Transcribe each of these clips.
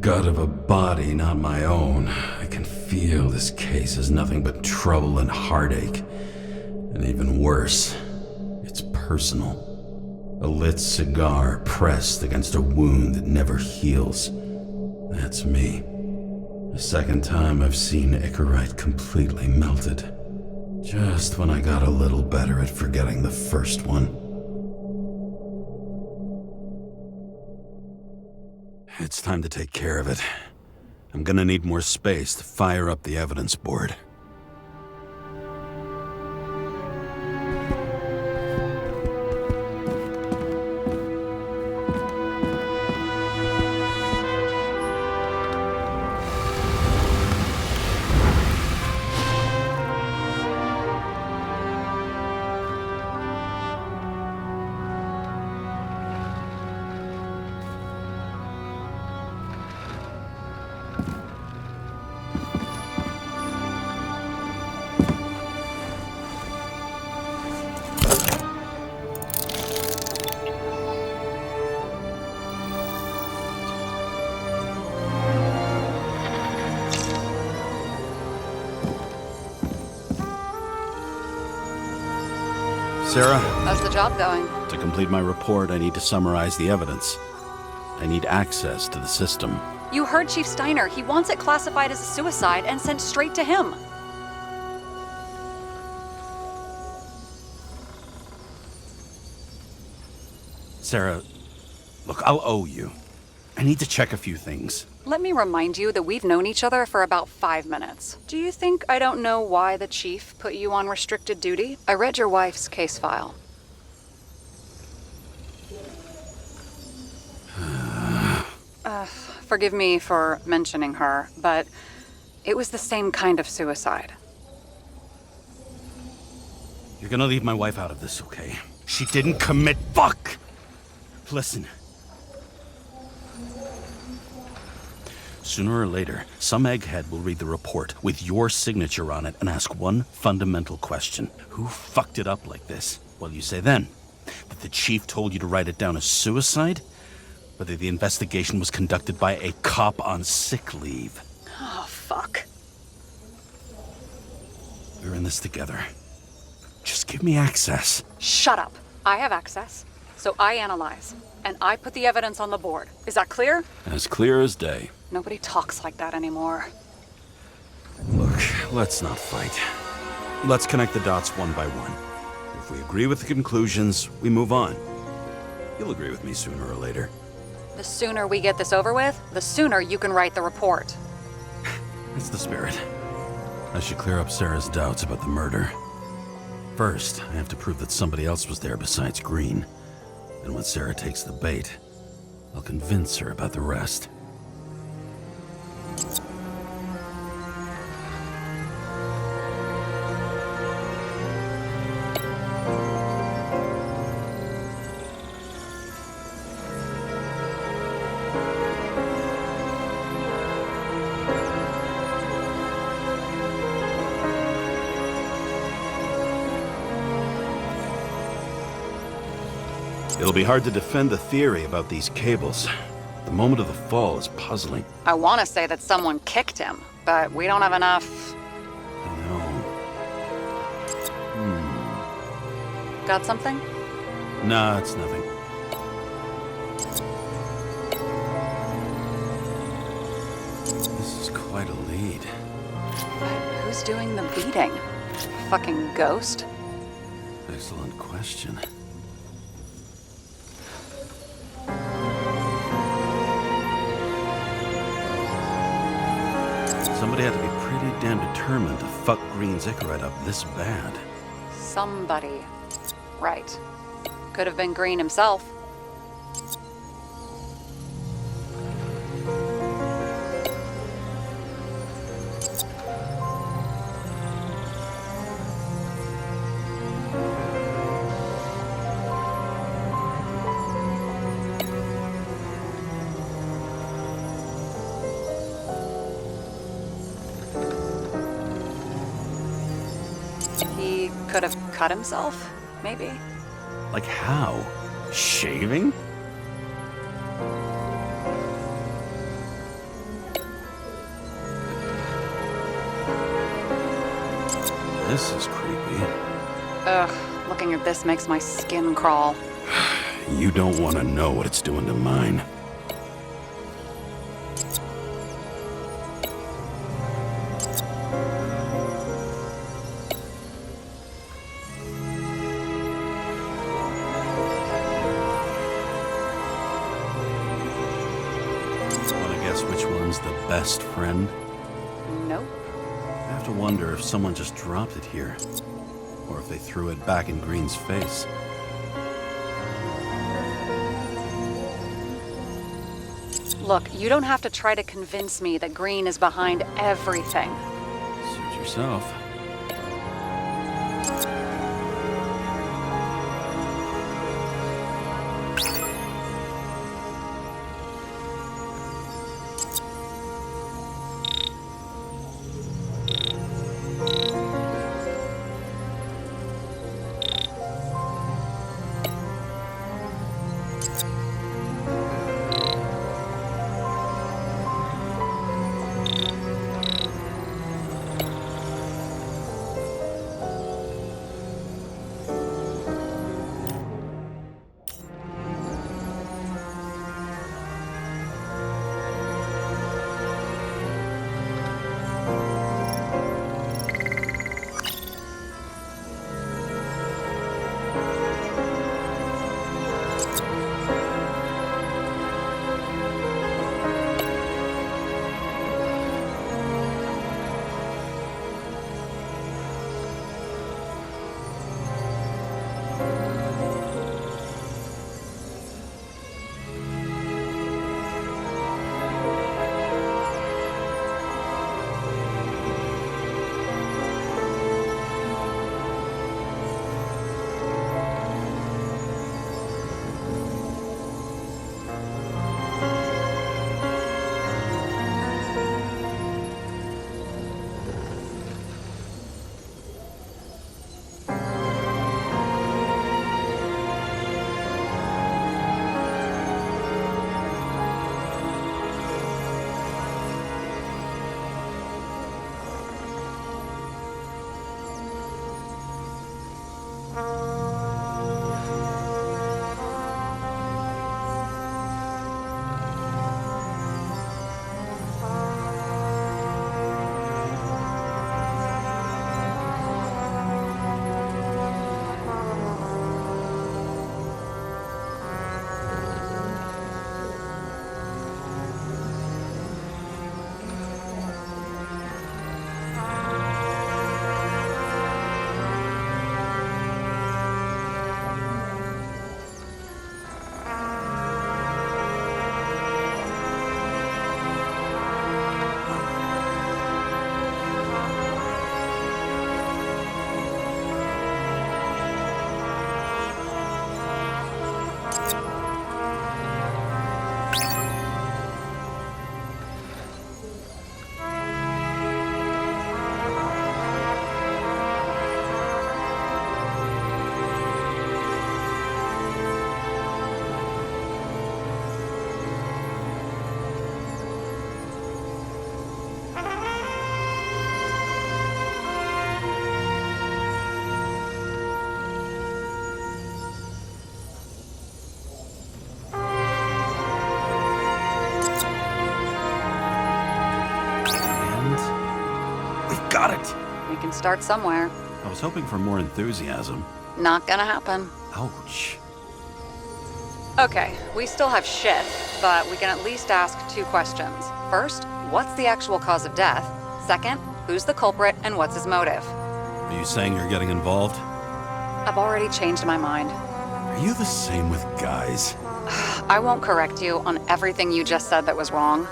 gut of a body not my own, I can feel this case is nothing but trouble and heartache. And even worse, it's personal. A lit cigar pressed against a wound that never heals. That's me. The second time I've seen Icarite completely melted. Just when I got a little better at forgetting the first one. It's time to take care of it. I'm gonna need more space to fire up the evidence board. Sarah? How's the job going? To complete my report, I need to summarize the evidence. I need access to the system. You heard Chief Steiner. He wants it classified as a suicide and sent straight to him. Sarah, look, I'll owe you. I need to check a few things. Let me remind you that we've known each other for about 5 minutes. Do you think I don't know why the chief put you on restricted duty? I read your wife's case file. Forgive me for mentioning her, but it was the same kind of suicide. You're gonna leave my wife out of this, okay? She didn't commit. Fuck! Listen. Sooner or later, some egghead will read the report with your signature on it and ask one fundamental question. Who fucked it up like this? What'll you say then? That the chief told you to write it down as suicide? Whether the investigation was conducted by a cop on sick leave? Oh, fuck. We're in this together. Just give me access. Shut up. I have access, so I analyze, and I put the evidence on the board. Is that clear? As clear as day. Nobody talks like that anymore. Look, let's not fight. Let's connect the dots one by one. If we agree with the conclusions, we move on. You'll agree with me sooner or later. The sooner we get this over with, the sooner you can write the report. That's the spirit. I should clear up Sarah's doubts about the murder. First, I have to prove that somebody else was there besides Green. And when Sarah takes the bait, I'll convince her about the rest. It'll be hard to defend the theory about these cables. The moment of the fall is puzzling. I want to say that someone kicked him, but we don't have enough. I know. Got something? Nah, it's nothing. This is quite a lead. But who's doing the beating? Fucking ghost? Excellent question. Somebody had to be pretty damn determined to fuck Green's Icarite up this bad. Somebody. Right. Could have been Green himself. He could have cut himself, maybe? Like how? Shaving? This is creepy. Ugh, looking at this makes my skin crawl. You don't want to know what it's doing to mine. Want to guess which one's the best friend? Nope. I have to wonder if someone just dropped it here, or if they threw it back in Green's face. Look, you don't have to try to convince me that Green is behind everything. Suit yourself. Got it! We can start somewhere. I was hoping for more enthusiasm. Not gonna happen. Ouch. Okay, we still have shit, but we can at least ask 2 questions. First, what's the actual cause of death? Second, who's the culprit and what's his motive? Are you saying you're getting involved? I've already changed my mind. Are you the same with guys? I won't correct you on everything you just said that was wrong.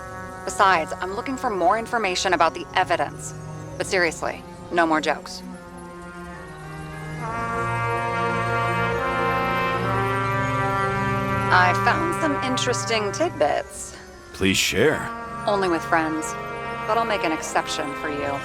Besides, I'm looking for more information about the evidence. But seriously, no more jokes. I found some interesting tidbits. Please share. Only with friends. But I'll make an exception for you.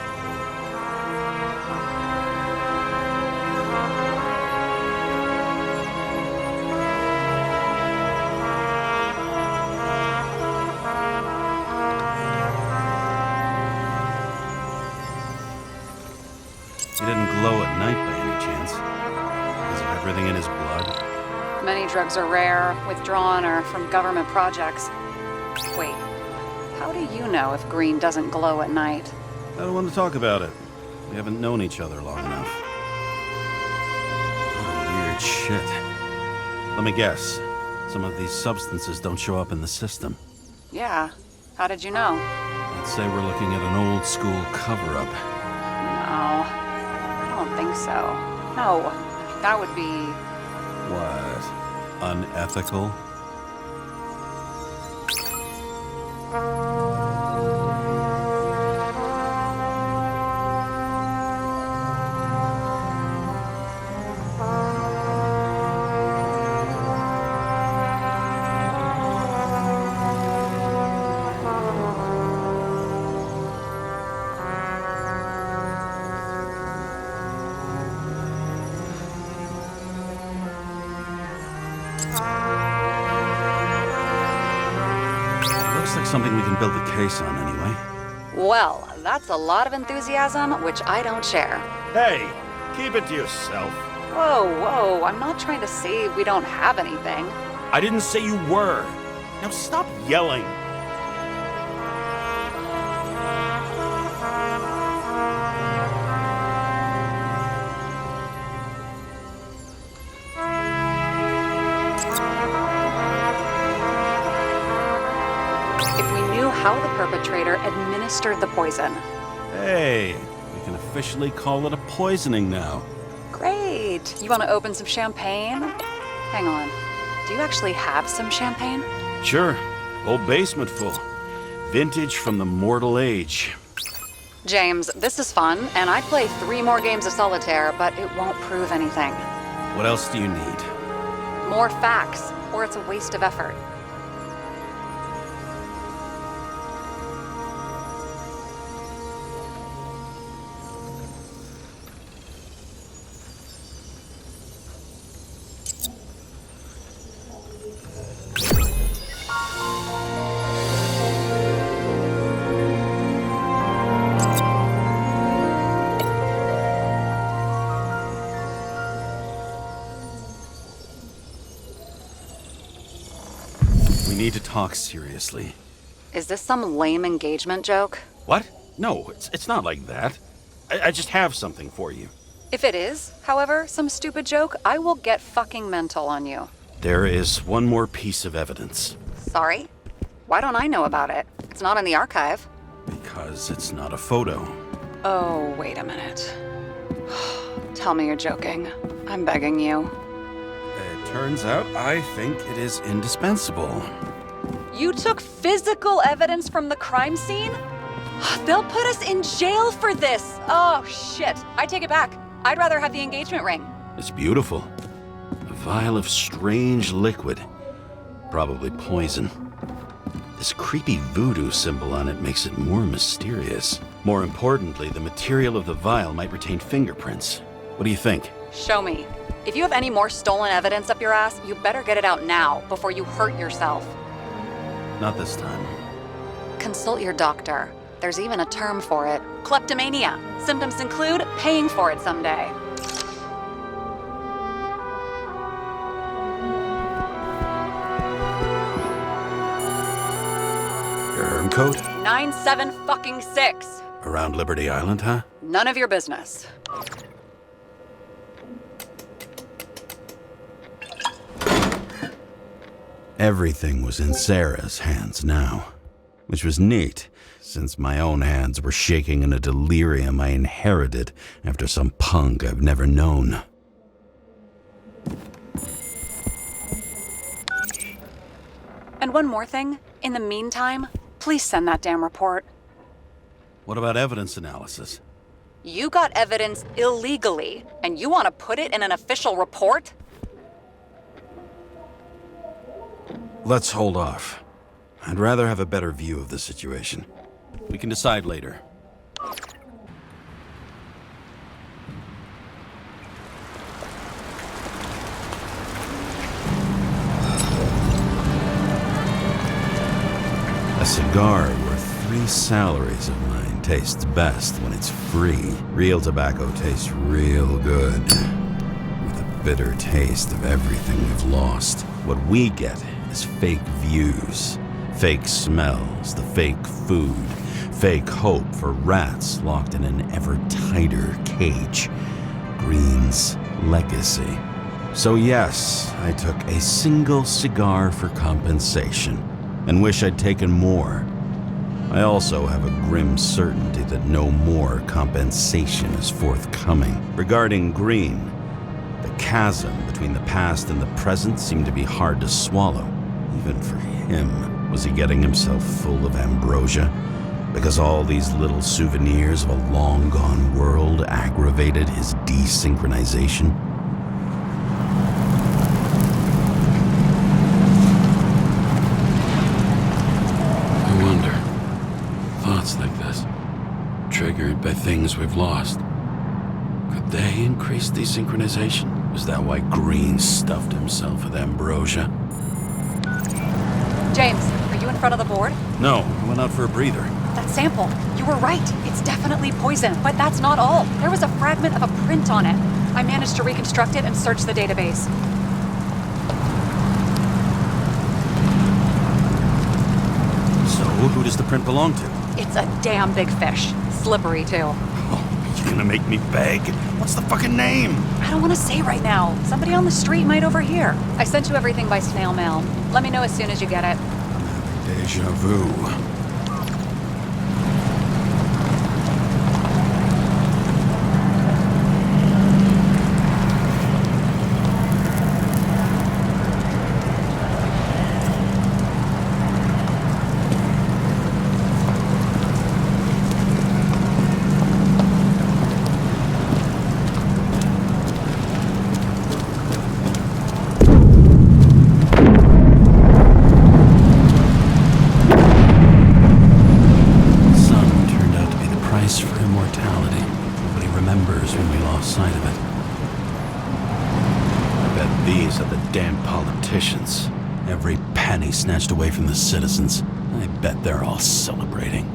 He didn't glow at night by any chance. Because of everything in his blood. Many drugs are rare, withdrawn, or from government projects. Wait, how do you know if green doesn't glow at night? I don't want to talk about it. We haven't known each other long enough. Oh, weird shit. Let me guess. Some of these substances don't show up in the system. Yeah, how did you know? Let's say we're looking at an old school cover-up. No, I don't think so. No, that would be... What? Unethical? Looks like something we can build a case on anyway. Well, that's a lot of enthusiasm, which I don't share. Hey, keep it to yourself. Whoa, I'm not trying to say we don't have anything. I didn't say you were. Now stop yelling. If we knew how the perpetrator administered the poison. Hey, we can officially call it a poisoning now. Great. You want to open some champagne? Hang on. Do you actually have some champagne? Sure, old basement full. Vintage from the mortal age. James, this is fun, and I'd play 3 more games of solitaire, but it won't prove anything. What else do you need? More facts, or it's a waste of effort. We need to talk seriously. Is this some lame engagement joke? What? No, it's not like that. I just have something for you. If it is, however, some stupid joke, I will get fucking mental on you. There is one more piece of evidence. Sorry? Why don't I know about it? It's not in the archive. Because it's not a photo. Oh, wait a minute. Tell me you're joking. I'm begging you. It turns out I think it is indispensable. You took physical evidence from the crime scene? They'll put us in jail for this! Oh, shit. I take it back. I'd rather have the engagement ring. It's beautiful. A vial of strange liquid. Probably poison. This creepy voodoo symbol on it makes it more mysterious. More importantly, the material of the vial might retain fingerprints. What do you think? Show me. If you have any more stolen evidence up your ass, you better get it out now before you hurt yourself. Not this time. Consult your doctor. There's even a term for it. Kleptomania. Symptoms include paying for it someday. Your herm code? 97-fucking-6. Around Liberty Island, huh? None of your business. Everything was in Sarah's hands now, which was neat, since my own hands were shaking in a delirium I inherited after some punk I've never known. And one more thing. In the meantime, please send that damn report. What about evidence analysis? You got evidence illegally, and you want to put it in an official report? Let's hold off. I'd rather have a better view of the situation. We can decide later. A cigar worth 3 salaries of mine tastes best when it's free. Real tobacco tastes real good, with the bitter taste of everything we've lost. What we get is fake views, fake smells, the fake food, fake hope for rats locked in an ever tighter cage. Green's legacy. So yes, I took a single cigar for compensation, and wish I'd taken more. I also have a grim certainty that no more compensation is forthcoming. Regarding Green, the chasm between the past and the present seemed to be hard to swallow, even for him. Was he getting himself full of ambrosia? Because all these little souvenirs of a long-gone world aggravated his desynchronization? I wonder. Thoughts like this, triggered by things we've lost, could they increase desynchronization? Is that why Green stuffed himself with ambrosia? James, are you in front of the board? No, I went out for a breather. That sample. You were right. It's definitely poison. But that's not all. There was a fragment of a print on it. I managed to reconstruct it and search the database. So, who does the print belong to? It's a damn big fish. Slippery, too. Oh, you gonna make me beg? What's the fucking name? I don't want to say right now. Somebody on the street might overhear. I sent you everything by snail mail. Let me know as soon as you get it. Deja vu. Every penny snatched away from the citizens. I bet they're all celebrating.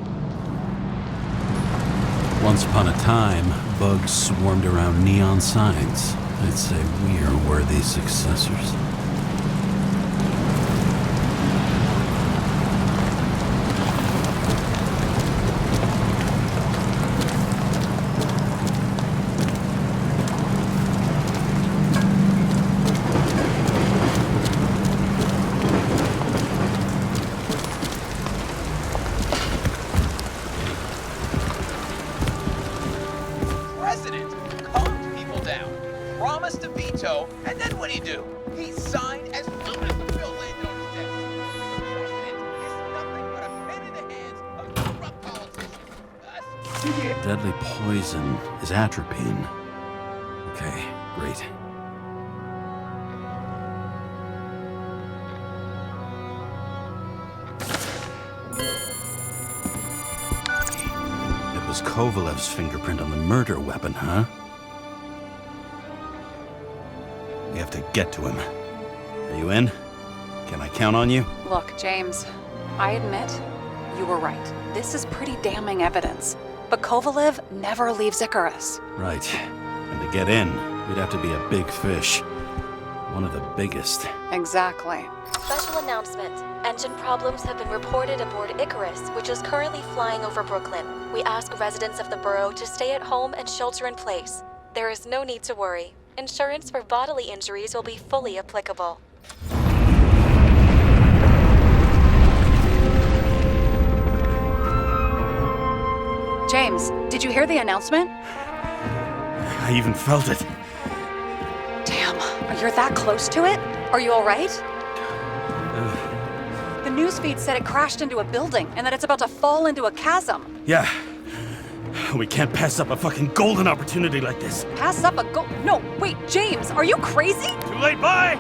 Once upon a time, bugs swarmed around neon signs. I'd say we are worthy successors. And then what'd he do? He signed as soon as the bill landed on his desk. The president is nothing but a pen in the hands of corrupt politicians. Deadly poison is atropine. Okay, great. It was Kovalev's fingerprint on the murder weapon, huh? We have to get to him. Are you in? Can I count on you? Look, James, I admit you were right. This is pretty damning evidence. But Kovalev never leaves Icarus. Right. And to get in, we'd have to be a big fish. One of the biggest. Exactly. Special announcement. Engine problems have been reported aboard Icarus, which is currently flying over Brooklyn. We ask residents of the borough to stay at home and shelter in place. There is no need to worry. Insurance for bodily injuries will be fully applicable. James, did you hear the announcement? I even felt it. Damn, you're that close to it? Are you all right? The newsfeed said it crashed into a building and that it's about to fall into a chasm. Yeah. We can't pass up a fucking golden opportunity like this. Pass up a No, wait, James, are you crazy? Too late, bye!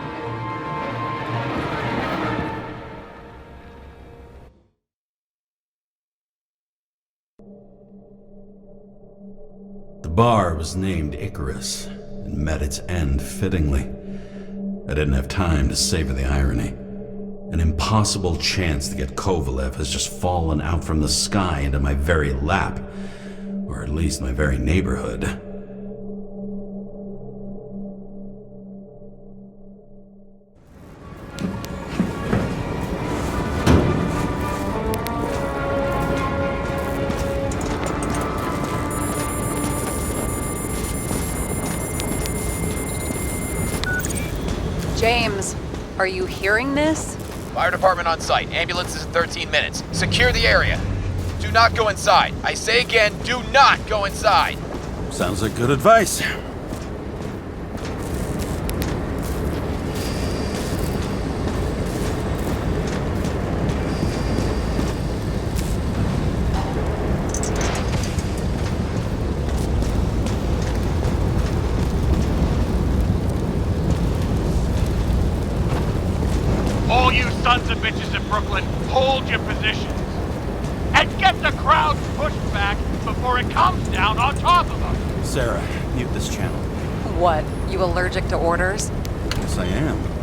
The bar was named Icarus and met its end fittingly. I didn't have time to savor the irony. An impossible chance to get Kovalev has just fallen out from the sky into my very lap. Or at least my very neighborhood. James, are you hearing this? Fire department on site. Ambulances in 13 minutes. Secure the area. Do not go inside. I say again, do not go inside. Sounds like good advice. All you sons of bitches in Brooklyn, hold your positions. And get the crowd pushed back before it comes down on top of them. Sarah, mute this channel. What, you allergic to orders? Yes, I am.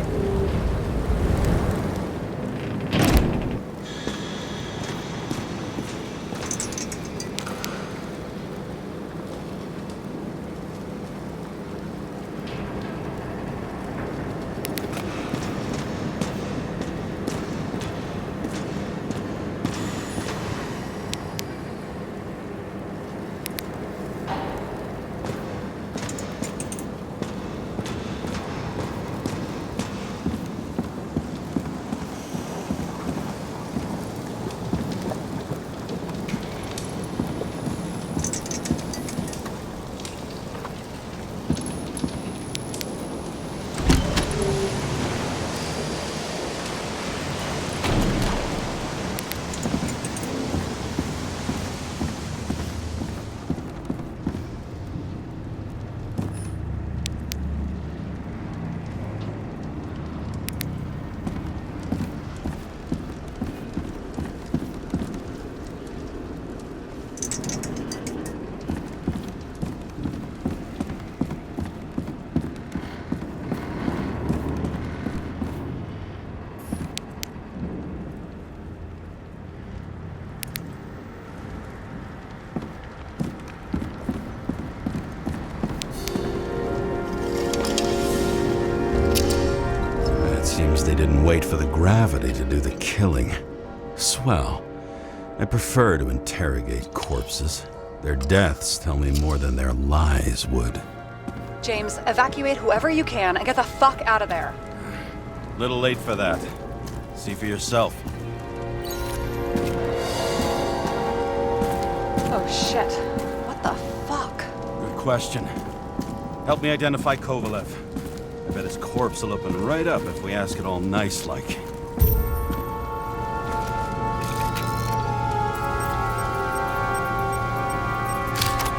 Seems they didn't wait for the gravity to do the killing. Swell. I prefer to interrogate corpses. Their deaths tell me more than their lies would. James, evacuate whoever you can and get the fuck out of there. Little late for that. See for yourself. Oh shit. What the fuck? Good question. Help me identify Kovalev. I bet his corpse will open right up if we ask it all nice-like.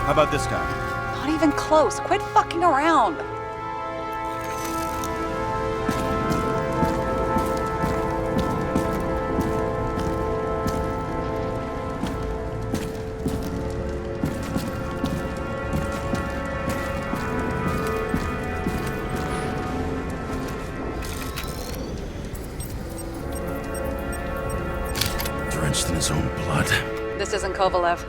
How about this guy? Not even close. Quit fucking around. Drenched in his own blood. This isn't Kovalev.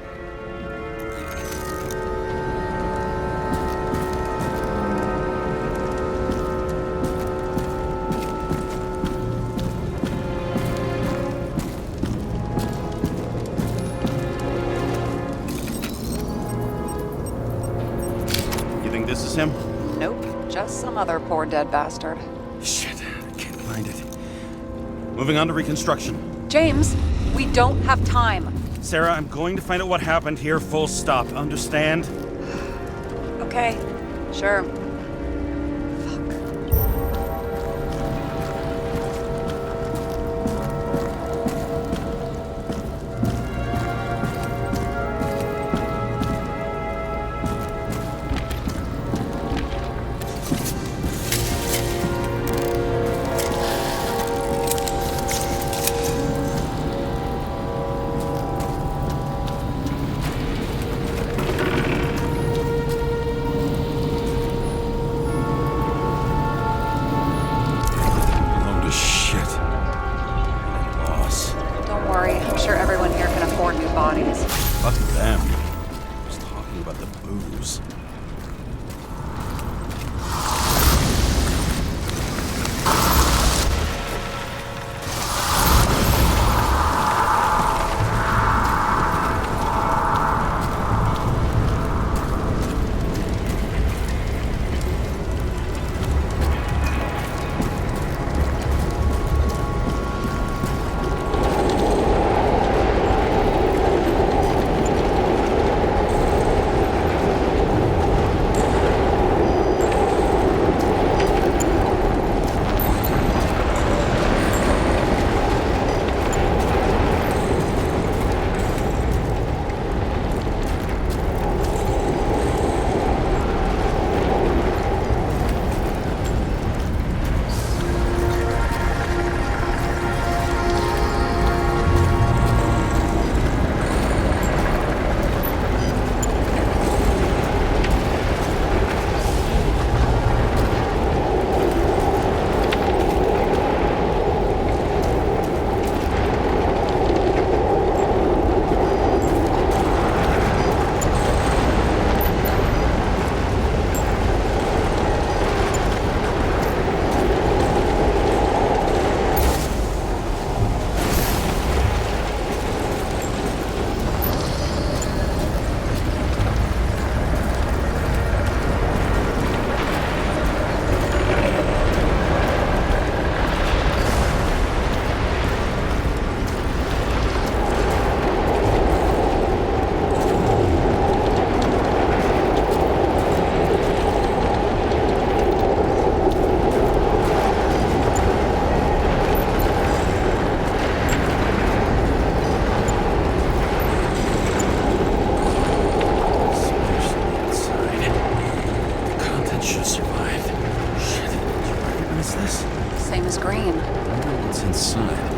You think this is him? Nope. Just some other poor dead bastard. Shit, I can't find it. Moving on to reconstruction. James, we don't have time. Sarah, I'm going to find out what happened here, full stop. Understand? Okay. Sure. bodies. Fuck them. I was talking about the booze.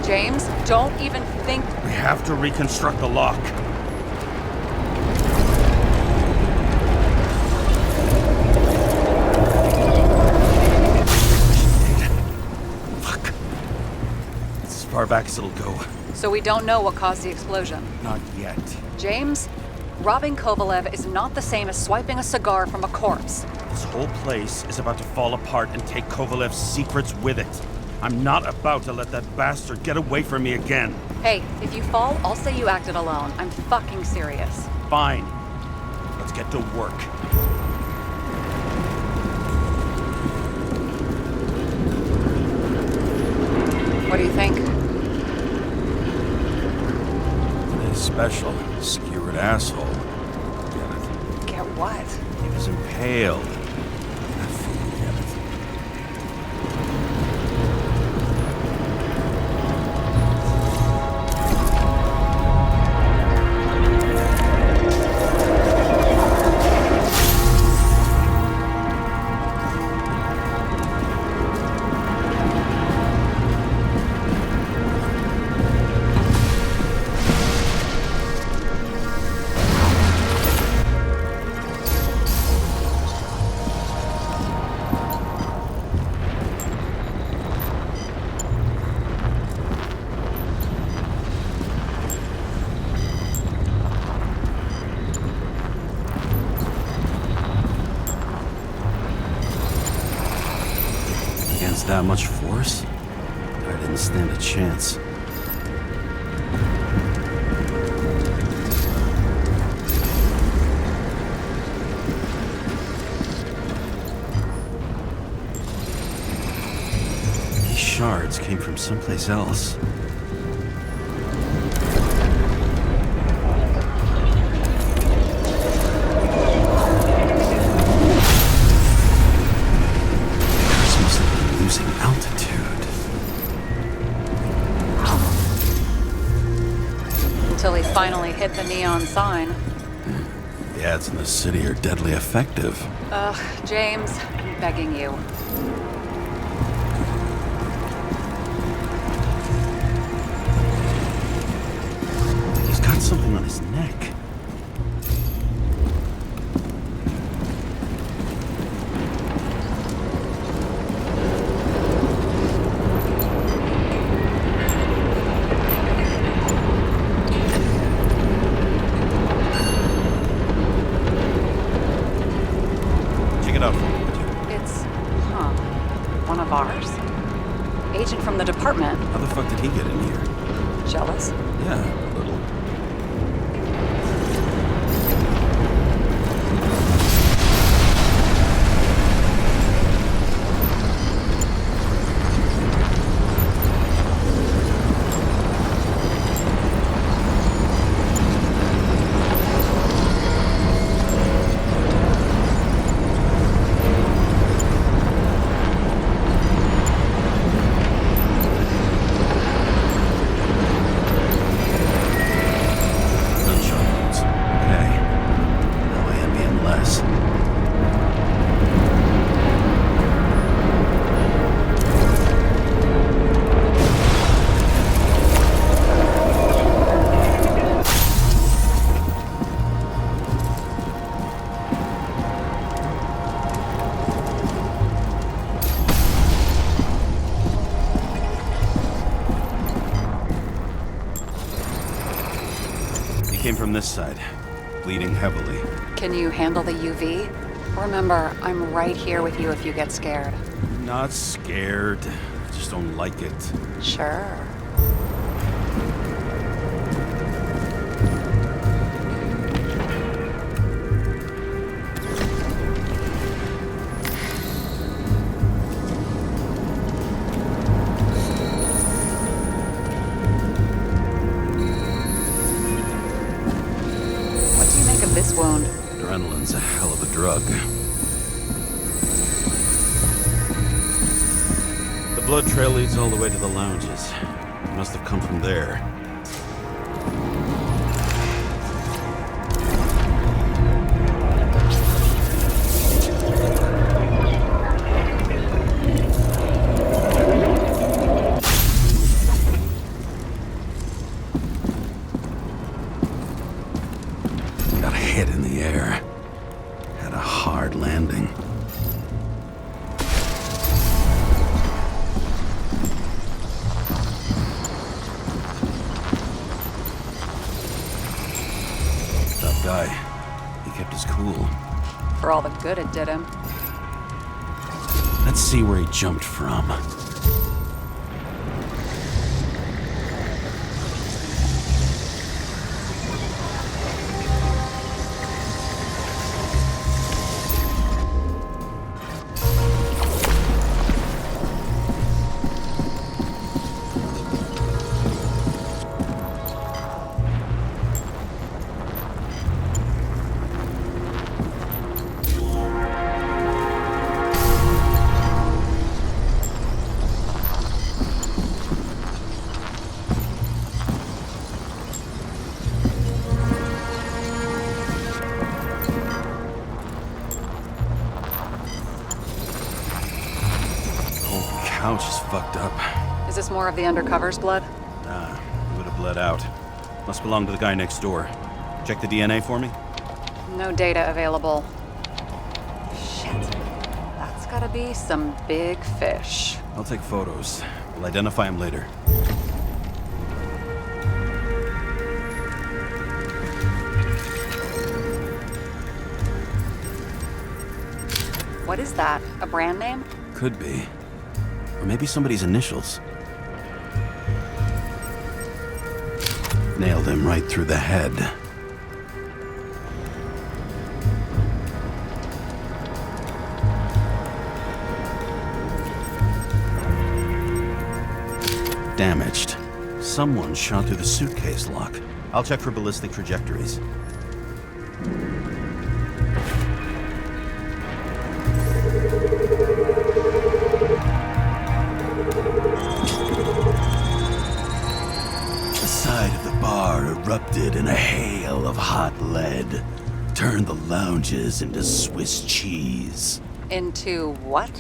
James, don't even think... We have to reconstruct the lock. Fuck. It's as far back as it'll go. So we don't know what caused the explosion. Not yet. James, robbing Kovalev is not the same as swiping a cigar from a corpse. This whole place is about to fall apart and take Kovalev's secrets with it. I'm not about to let that bastard get away from me again. Hey, if you fall, I'll say you acted alone. I'm fucking serious. Fine. Let's get to work. What do you think? This special, skewered asshole. Get it? Get what? He was impaled. Get it? Against that much force? I didn't stand a chance. These shards came from someplace else. Losing altitude. Until he finally hit the neon sign. The ads in the city are deadly effective. Ugh, James, I'm begging you. He's got something on his neck. the department. How the fuck did he get in here? Jealous? Yeah, a little. Came from this side, bleeding heavily. Can you handle the UV? Remember, I'm right here with you if you get scared. Not scared. I just don't like it. Sure. This wound. Adrenaline's a hell of a drug. The blood trail leads all the way to the lounges. It must have come from there. In the air. Had a hard landing. Tough guy. He kept his cool. For all the good it did him. Let's see where he jumped from. Couch is fucked up. Is this more of the undercover's blood? Nah, it would have bled out. Must belong to the guy next door. Check the DNA for me? No data available. Shit. That's gotta be some big fish. I'll take photos. We'll identify him later. What is that? A brand name? Could be. Or maybe somebody's initials. Nailed him right through the head. Damaged. Someone shot through the suitcase lock. I'll check for ballistic trajectories. Erupted in a hail of hot lead. Turned the lounges into Swiss cheese. Into what?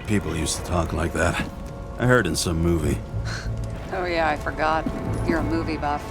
People used to talk like that. I heard in some movie. Oh yeah, I forgot. You're a movie buff.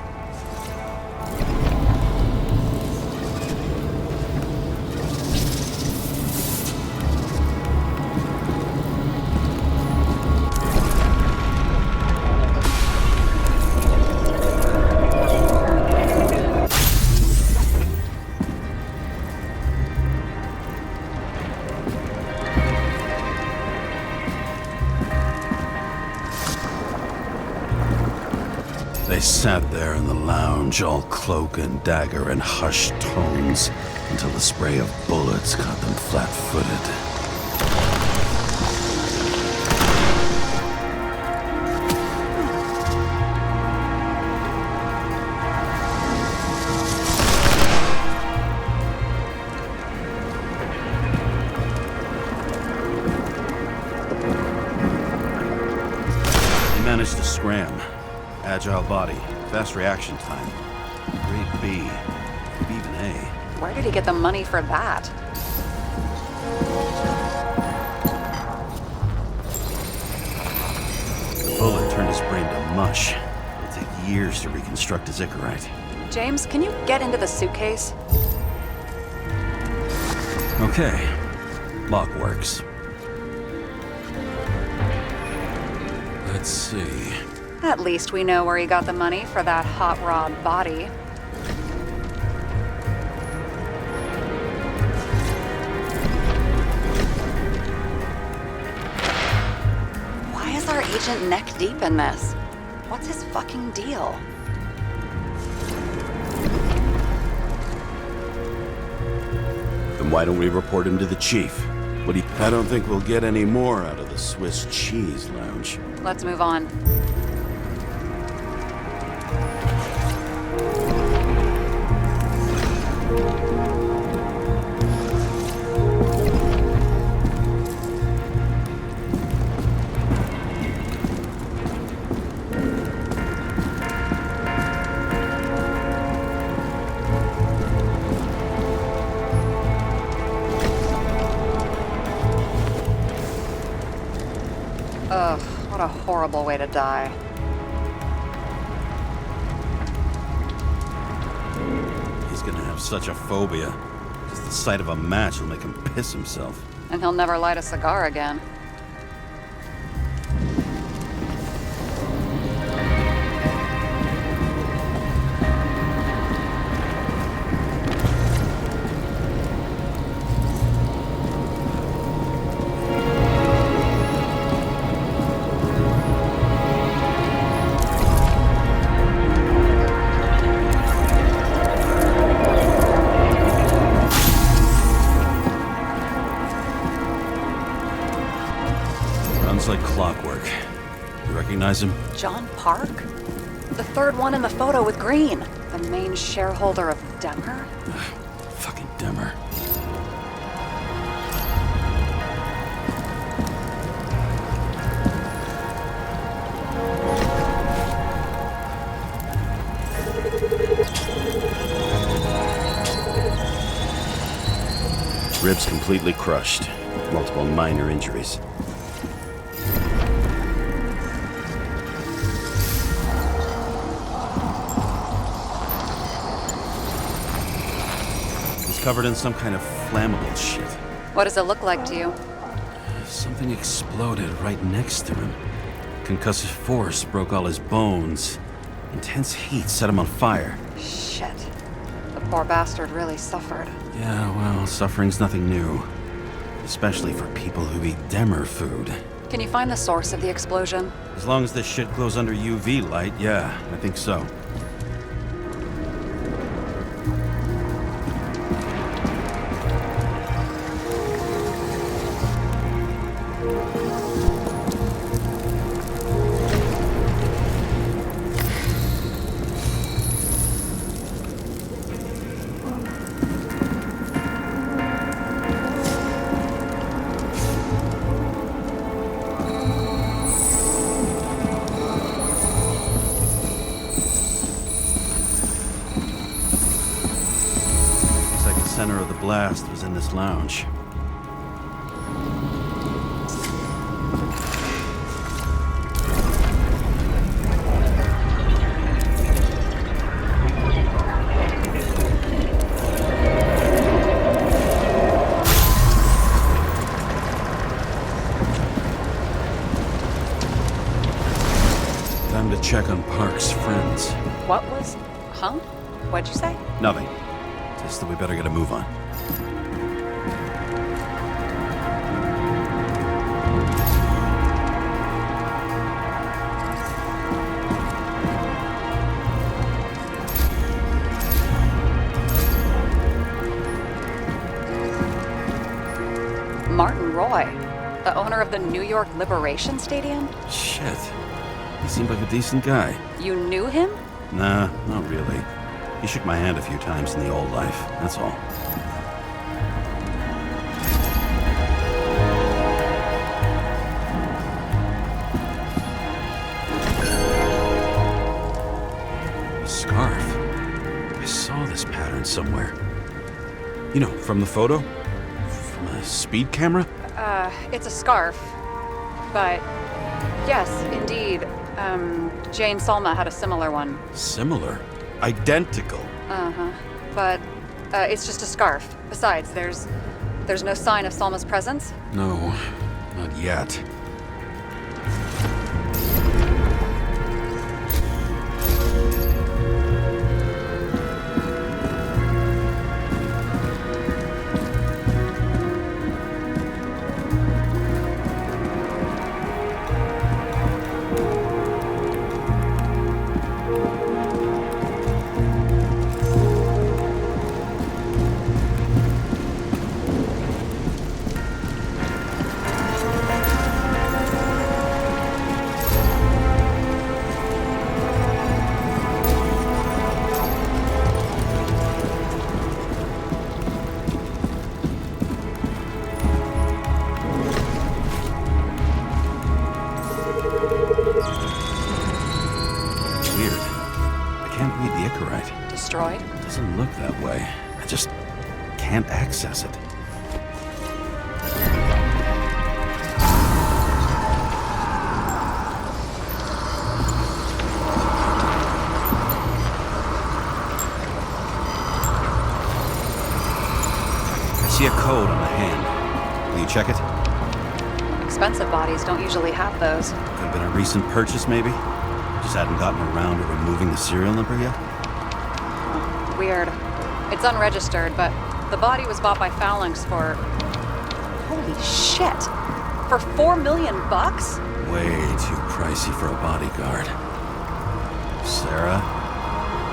They sat there in the lounge, all cloak and dagger and hushed tones, until the spray of bullets caught them flat-footed. They managed to scram. Agile body, fast reaction time. Grade B, maybe even A. Where did he get the money for that? The bullet turned his brain to mush. It'll take years to reconstruct his Icarite. James, can you get into the suitcase? Okay. Lock works. Let's see. At least we know where he got the money for that hot rod body. Why is our agent neck deep in this? What's his fucking deal? Then why don't we report him to the chief? I don't think we'll get any more out of the Swiss Cheese Lounge. Let's move on. Ugh, what a horrible way to die. He's gonna have such a phobia. Just the sight of a match will make him piss himself. And he'll never light a cigar again. Runs like clockwork. You recognize him? John Park? The third one in the photo with Green. The main shareholder of Demer? Fucking Demer. Ribs completely crushed. Multiple minor injuries. He's covered in some kind of flammable shit. What does it look like to you? Something exploded right next to him. Concussive force broke all his bones. Intense heat set him on fire. Shit. The poor bastard really suffered. Yeah, well, suffering's nothing new. Especially for people who eat Demer food. Can you find the source of the explosion? As long as this shit glows under UV light, yeah, I think so. The center of the blast was in this lounge. Time to check on Park's friends. What was... Huh? What'd you say? Nothing. Just that we better get a move on. The owner of the New York Liberation Stadium? Shit. He seemed like a decent guy. You knew him? Nah, not really. He shook my hand a few times in the old life, that's all. A scarf. I saw this pattern somewhere. You know, from the photo? From a speed camera? It's a scarf. But yes, indeed. Jane Salma had a similar one. Similar. Identical. Uh-huh. But it's just a scarf. Besides, there's no sign of Salma's presence. No, not yet. Destroyed? Doesn't look that way. I just can't access it. I see a code on the hand. Will you check it? Expensive bodies don't usually have those. Could have been a recent purchase, maybe? Just hadn't gotten around to removing the serial number yet? Weird. It's unregistered, but the body was bought by Phalanx for... Holy shit! For $4 million bucks? Way too pricey for a bodyguard. Sarah,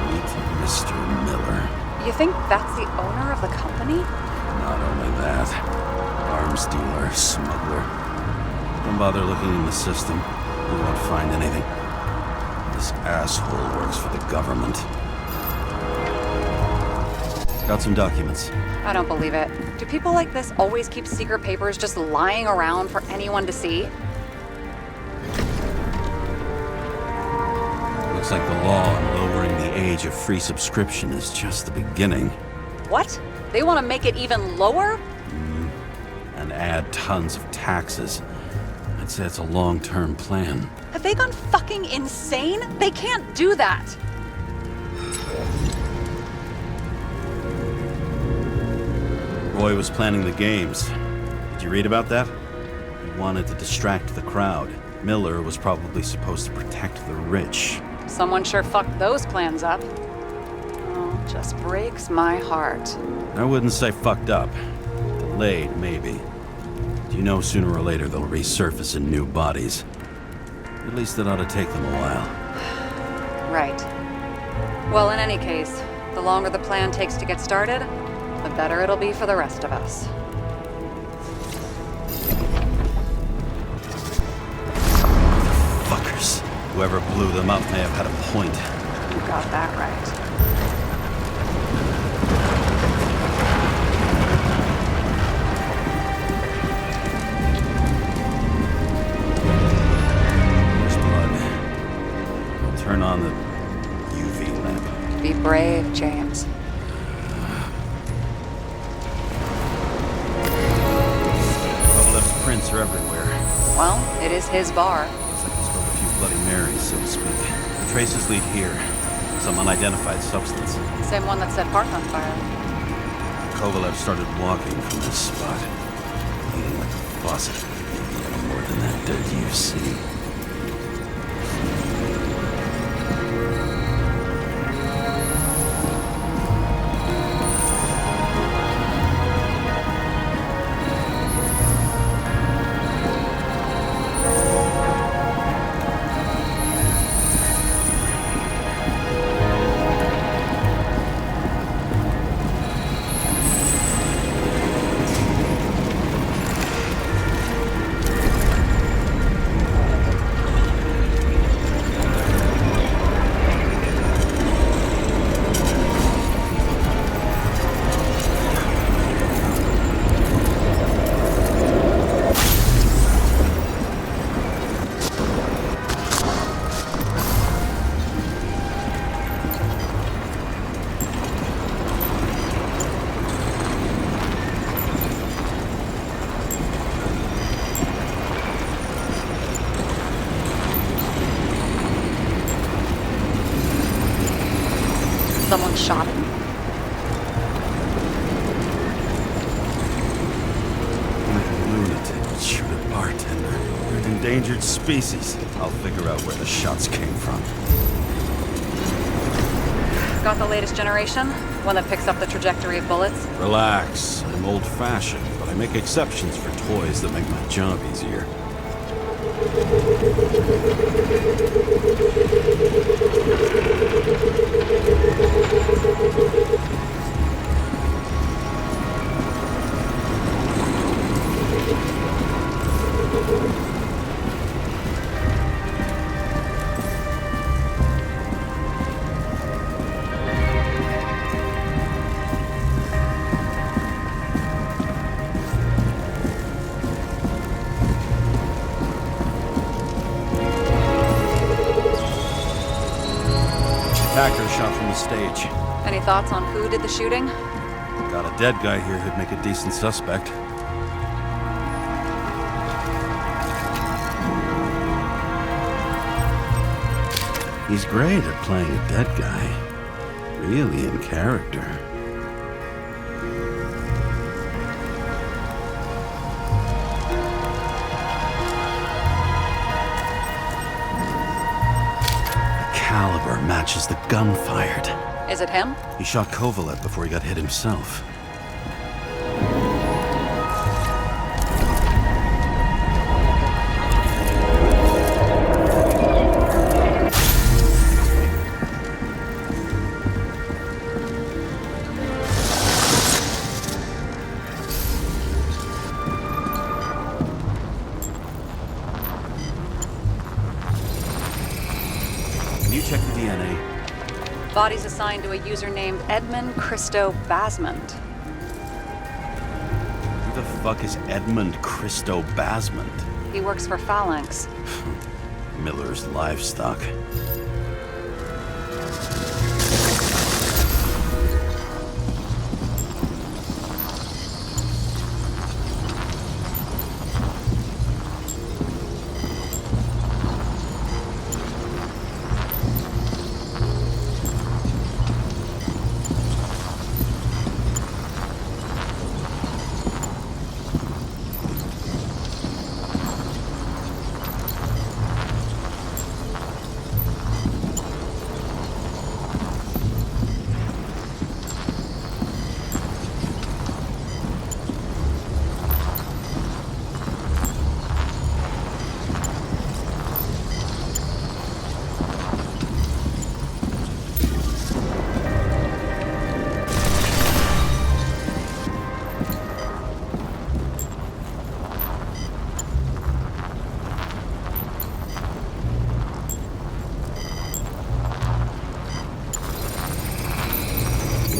meet Mr. Miller. You think that's the owner of the company? Not only that, arms dealer, smuggler. Don't bother looking in the system. You won't find anything. This asshole works for the government. Got some documents. I don't believe it. Do people like this always keep secret papers just lying around for anyone to see? Looks like the law on lowering the age of free subscription is just the beginning. What? They want to make it even lower? And add tons of taxes. I'd say it's a long-term plan. Have they gone fucking insane? They can't do that! Roy was planning the games. Did you read about that? He wanted to distract the crowd. Miller was probably supposed to protect the rich. Someone sure fucked those plans up. Oh, just breaks my heart. I wouldn't say fucked up. Delayed, maybe. You know sooner or later they'll resurface in new bodies. At least it ought to take them a while. Right. Well, in any case, the longer the plan takes to get started, the better it'll be for the rest of us. Fuckers. Whoever blew them up may have had a point. You got that right. There's blood. I'll turn on the UV lamp. Be brave, James. Kovalev's prints are everywhere. Well, it is his bar. Looks like he spilled a few Bloody Marys, so to speak. The traces lead here. Some unidentified substance. Same one that set Park on fire. Kovalev started walking from this spot. Bleeding like a faucet. No more than that dirt you see. endangered species. I'll figure out where the shots came from. Got the latest generation? One that picks up the trajectory of bullets? Relax. I'm old-fashioned, but I make exceptions for toys that make my job easier. Attacker shot from the stage. Any thoughts on who did the shooting? Got a dead guy here who'd make a decent suspect. He's great at playing a dead guy. Really in character. Caliber matches the gun fired. Is it him? He shot Kovalev before he got hit himself. Can you check the DNA? Body's assigned to a user named Edmund Christo Basmond. Who the fuck is Edmund Christo Basmond? He works for Phalanx. Miller's Livestock.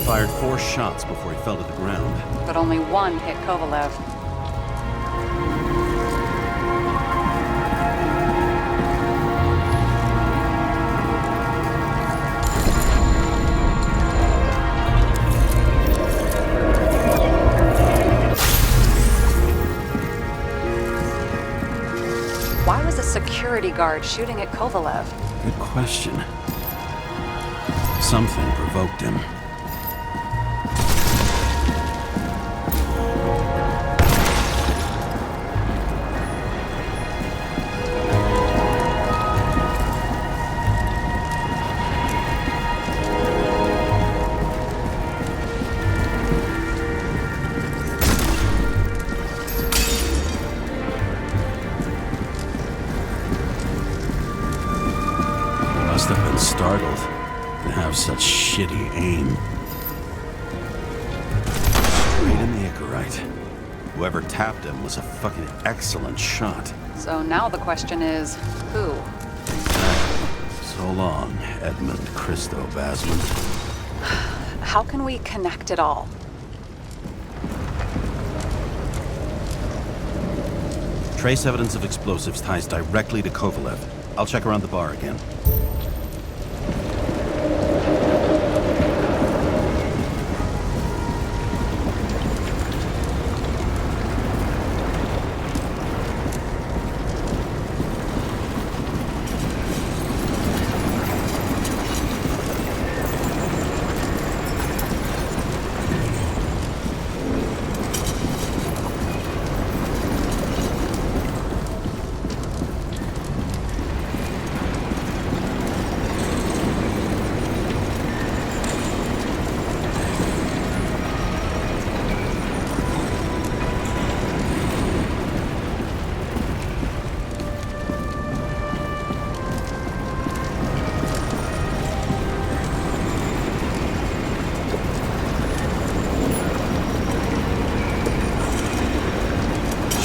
Fired 4 shots before he fell to the ground. But only one hit Kovalev. Why was a security guard shooting at Kovalev? Good question. Something provoked him. Must have been startled to have such shitty aim. Straight in the Icarite. Whoever tapped him was a fucking excellent shot. So now the question is, who? So long, Edmund Christo Basmond. How can we connect it all? Trace evidence of explosives ties directly to Kovalev. I'll check around the bar again.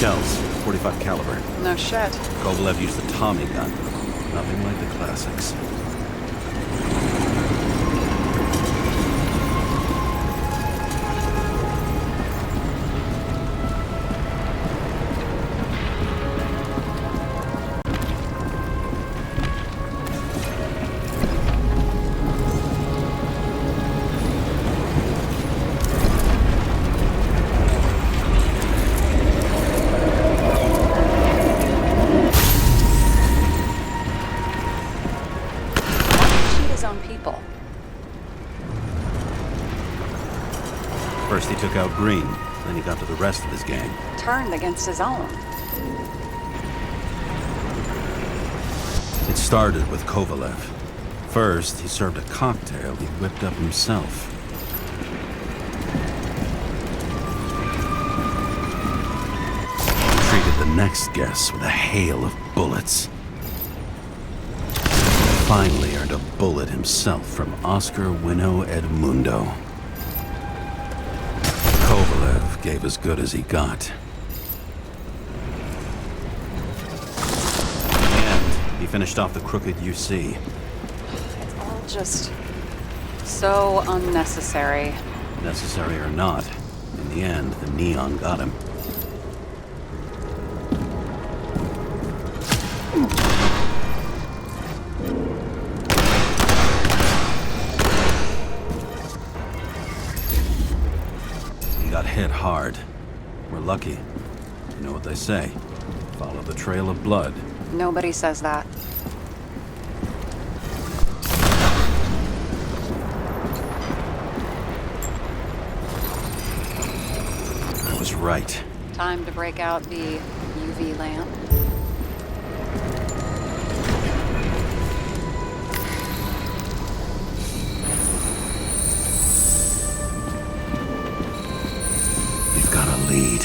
shells, 45 caliber. No shit. Kovalev used the Tommy gun. Nothing like the classics. Shoot his own people. First he took out Green, then he got to the rest of his gang. Turned against his own. It started with Kovalev. First, he served a cocktail he whipped up himself. He treated the next guest with a hail of bullets. Finally earned a bullet himself from Oscar Winnow Edmundo. Kovalev gave as good as he got. In the end, he finished off the crooked UC. It's all just so unnecessary. Necessary or not, in the end, the neon got him. He got hit hard. We're lucky. You know what they say. Follow the trail of blood. Nobody says that. I was right. Time to break out the UV lamp. We've got a lead.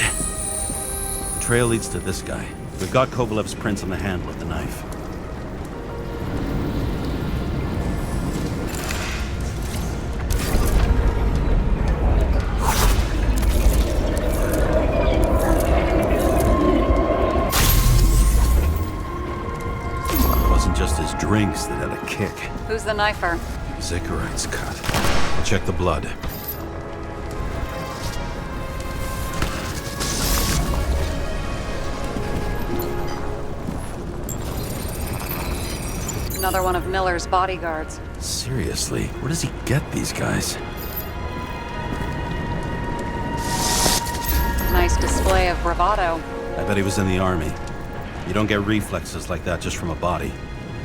The trail leads to this guy. We've got Kovalev's prints on the handle of the knife. It wasn't just his drinks that had a kick. Who's the knifer? Zicharites cut. I'll check the blood. Another one of Miller's bodyguards. Seriously, where does he get these guys? Nice display of bravado. I bet he was in the army. You don't get reflexes like that just from a body.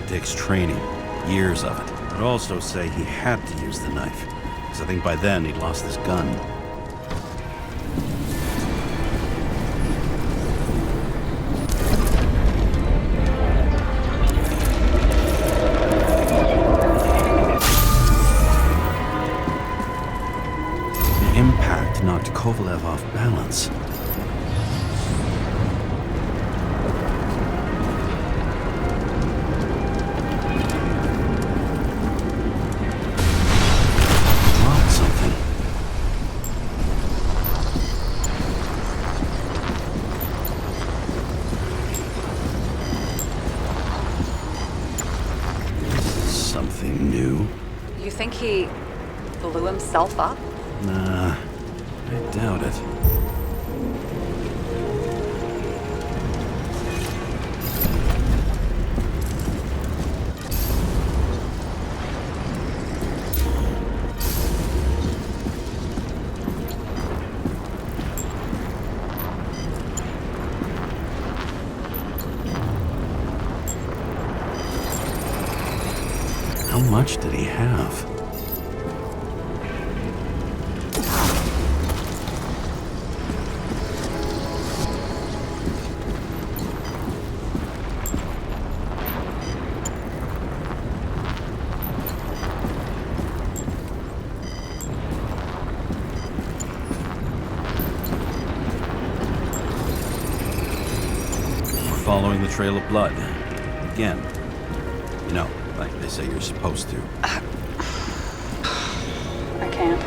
It takes training, years of it. I'd also say he had to use the knife, because I think by then he'd lost his gun. The impact knocked Kovalev off balance. Dropped something. Something new? You think he blew himself up? Nah, I doubt it. How much did he have? We're following the trail of blood. Again. You know, like they say you're supposed to. I can't.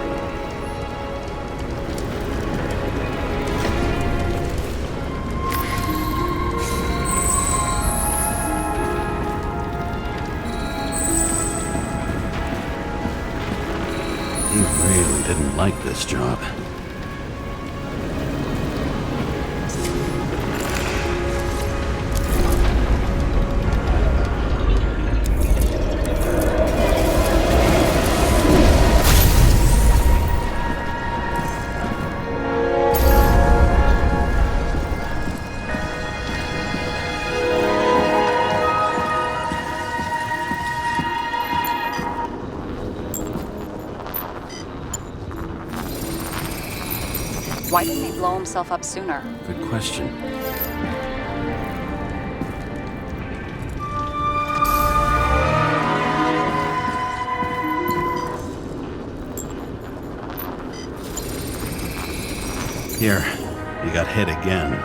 didn't like this job. Why didn't he blow himself up sooner? Good question. Here, you got hit again.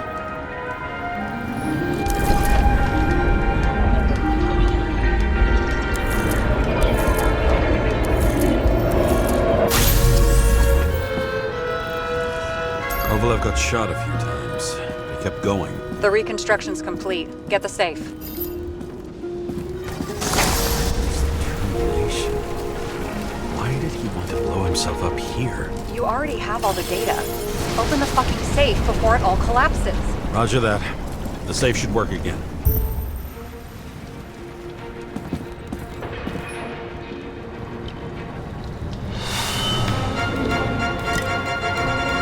Kovalev got shot a few times. He kept going. The reconstruction's complete. Get the safe. Why did he want to blow himself up here? You already have all the data. Open the fucking safe before it all collapses. Roger that. The safe should work again.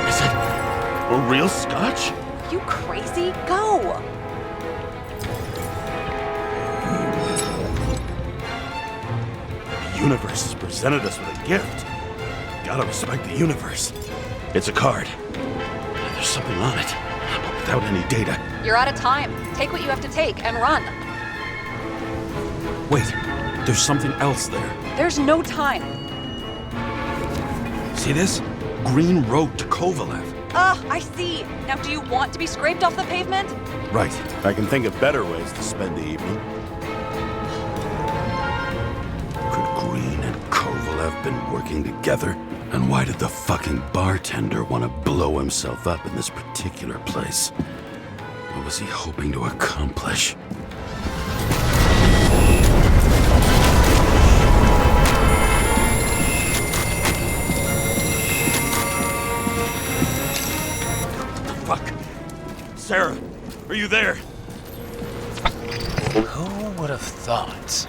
Is it a real scotch? You crazy? Go! The universe has presented us with a gift. Gotta respect the universe. It's a card. There's something on it, but without any data. You're out of time. Take what you have to take and run. Wait, there's something else there. There's no time. See this? Green Road to Kovalev. I see. Now do you want to be scraped off the pavement? Right. I can think of better ways to spend the evening. Could Green and Kovalev been working together? And why did the fucking bartender want to blow himself up in this particular place? What was he hoping to accomplish? Fuck! Sarah, are you there? Who would have thought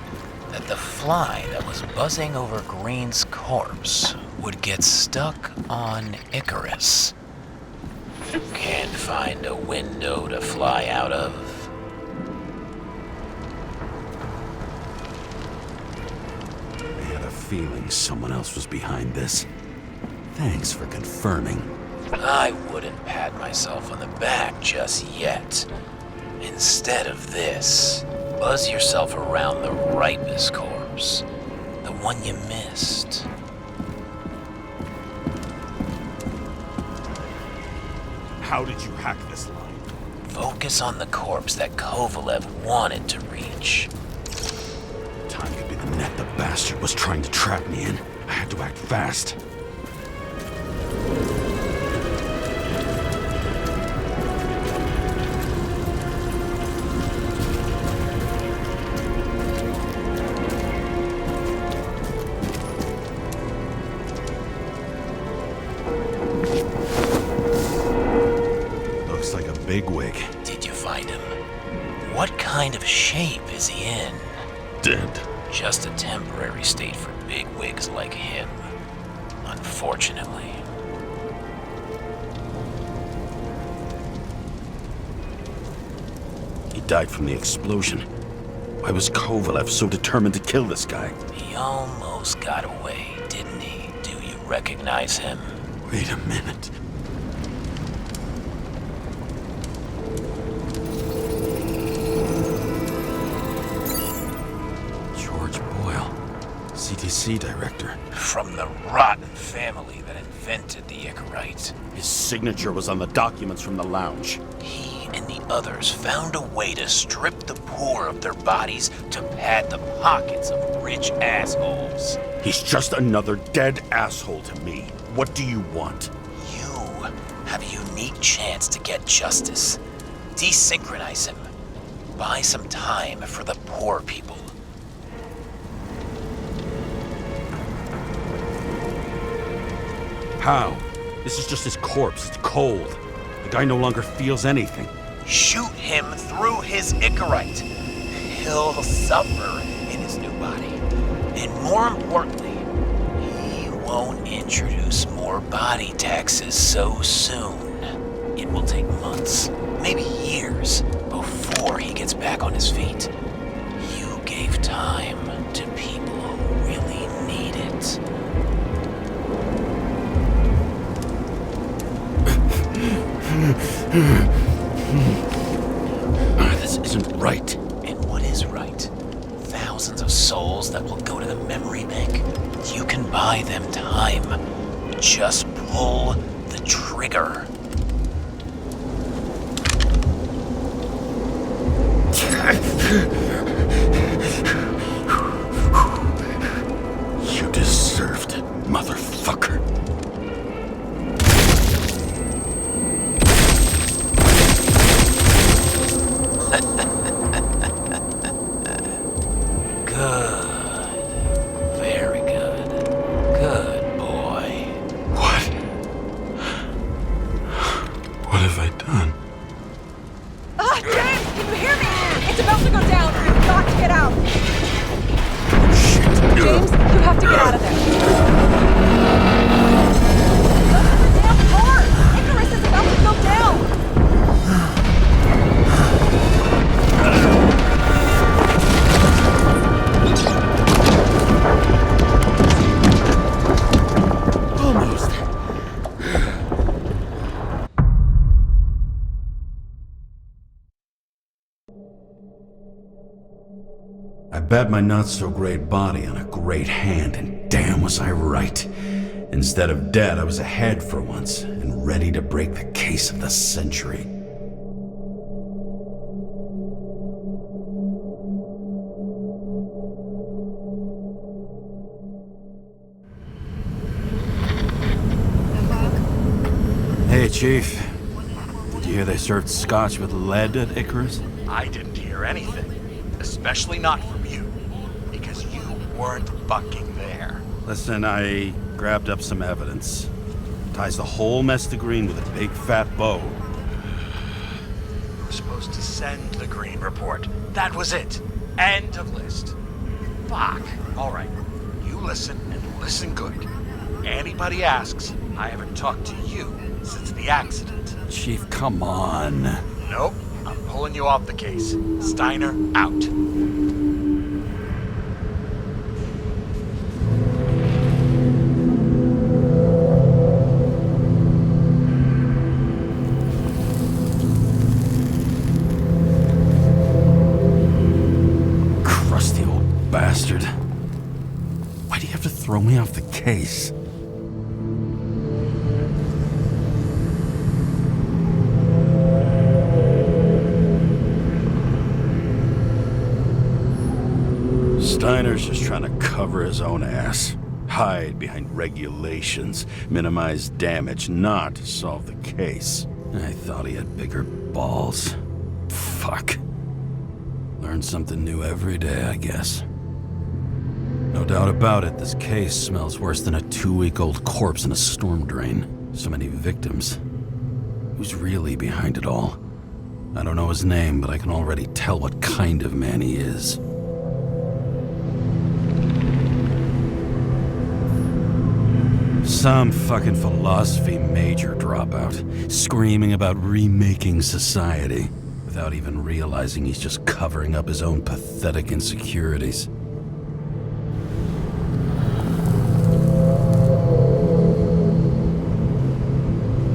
that the fly that was buzzing over Green's corpse would get stuck on Icarus? Can't find a window to fly out of. I had a feeling someone else was behind this. Thanks for confirming. I wouldn't pat myself on the back just yet. Instead of this, buzz yourself around the ripest corpse. The one you missed. How did you hack this line? Focus on the corpse that Kovalev wanted to reach. Time could be the net the bastard was trying to trap me in. I had to act fast. Looks like a bigwig. Did you find him? What kind of shape is he in? Dead. Just a temporary state for bigwigs like him. Unfortunately. He died from the explosion. Why was Kovalev so determined to kill this guy? He almost got away, didn't he? Do you recognize him? Wait a minute. George Boyle, CTC director. From the rotten family that invented the Icarite. His signature was on the documents from the lounge. He and the others found a way to strip the poor of their bodies to pad the pockets of rich assholes. He's just another dead asshole to me. What do you want? You have a unique chance to get justice. Desynchronize him. Buy some time for the poor people. How? This is just his corpse. It's cold. The guy no longer feels anything. Shoot him through his Icarite. He'll suffer in his new body. And more importantly, he won't introduce more body taxes so soon. It will take months, maybe years, before he gets back on his feet. You gave time to people who really need it. This isn't right. And what is right? Thousands of souls that will go to the memory bank. You can buy them time. Just pull the trigger. You deserved it, motherfucker. Good. Very good. Good boy. What? What have I done? Ah, James, can you hear me? It's about to go down. We've got to get out. Shit. James, you have to get out of there. Look at the damn car! Icarus is about to go down! Almost. I bet my not-so-great body on a great hand, and damn was I right. Instead of dead, I was ahead for once, and ready to break the case of the century. Hey, Chief. Did you hear they served scotch with lead at Icarus? I didn't hear anything, especially not from you, because you weren't fucking there. Listen, I grabbed up some evidence. Ties the whole mess to Green with a big fat bow. You were supposed to send the Green report. That was it. End of list. Fuck. All right. You listen and listen good. Anybody asks, I haven't talked to you since the accident. Chief, come on. Nope. I'm pulling you off the case. Steiner, out. Crusty old bastard. Why do you have to throw me off the case? Steiner's just trying to cover his own ass. Hide behind regulations, minimize damage, not solve the case. I thought he had bigger balls. Fuck. Learn something new every day, I guess. No doubt about it, this case smells worse than a 2-week-old corpse in a storm drain. So many victims. Who's really behind it all? I don't know his name, but I can already tell what kind of man he is. Some fucking philosophy major dropout, screaming about remaking society, without even realizing he's just covering up his own pathetic insecurities.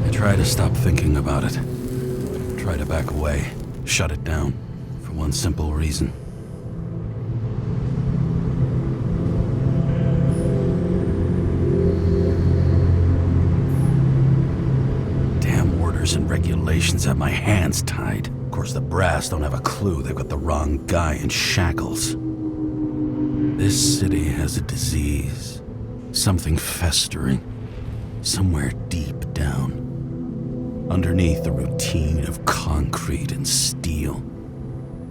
I try to stop thinking about it. Try to back away, shut it down, for one simple reason. And regulations have my hands tied. Of course, the brass don't have a clue they've got the wrong guy in shackles. This city has a disease. Something festering. Somewhere deep down. Underneath the routine of concrete and steel.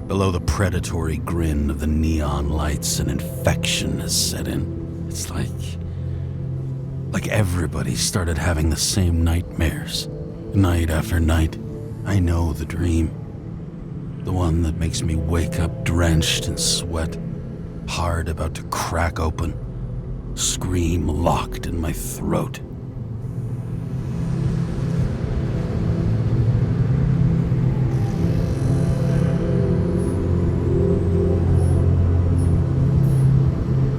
Below the predatory grin of the neon lights, an infection has set in. It's like Like everybody started having the same nightmares. Night after night. I know the dream. The one that makes me wake up drenched in sweat. Heart about to crack open. Scream locked in my throat.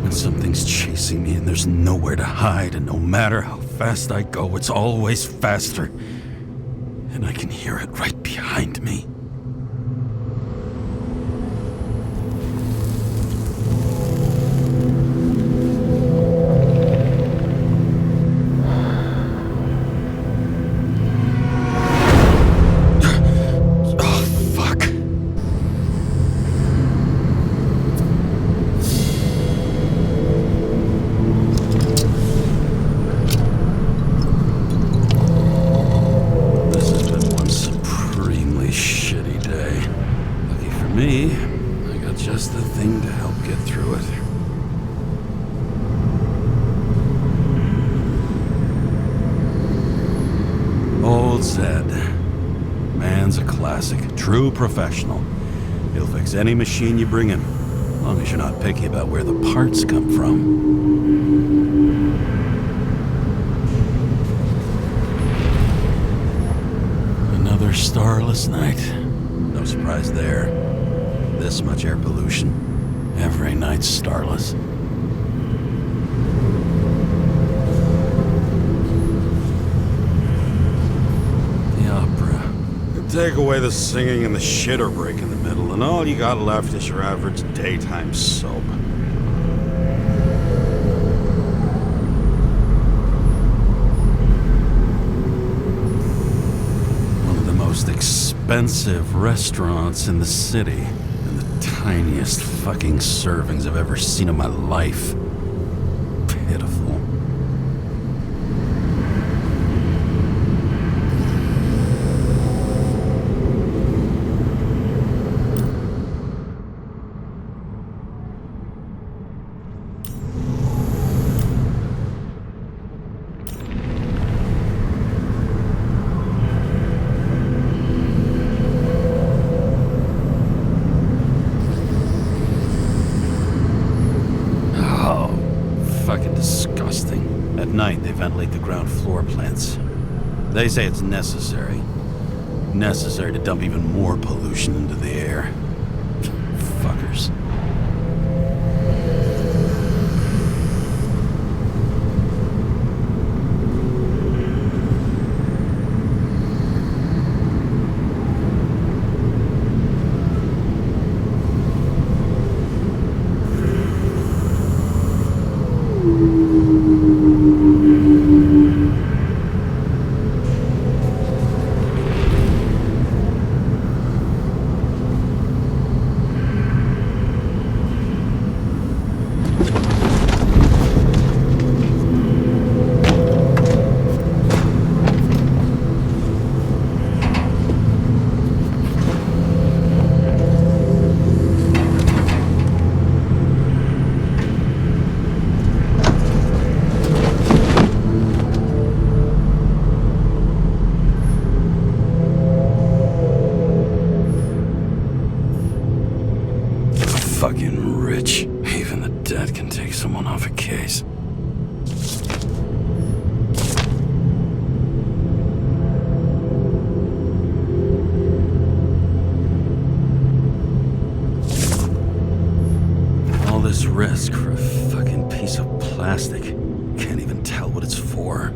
When something's chasing me and there's nowhere to hide, and no matter how fast I go, it's always faster. And I can hear it right behind me. Me, I got just the thing to help get through it. Old Zed. Man's a classic, true professional. He'll fix any machine you bring him, as long as you're not picky about where the parts come from. Another starless night. No surprise there. This much air pollution. Every night's starless. The opera. Take away the singing and the shitter break in the middle, and all you got left is your average daytime soap. One of the most expensive restaurants in the city. Tiniest fucking servings I've ever seen in my life. Pitiful. Disgusting. At night, they ventilate the ground floor plants. They say it's necessary. Necessary to dump even more pollution into the air. Fuckers. Fucking rich. Even the dead can take someone off a case. All this risk for a fucking piece of plastic. Can't even tell what it's for.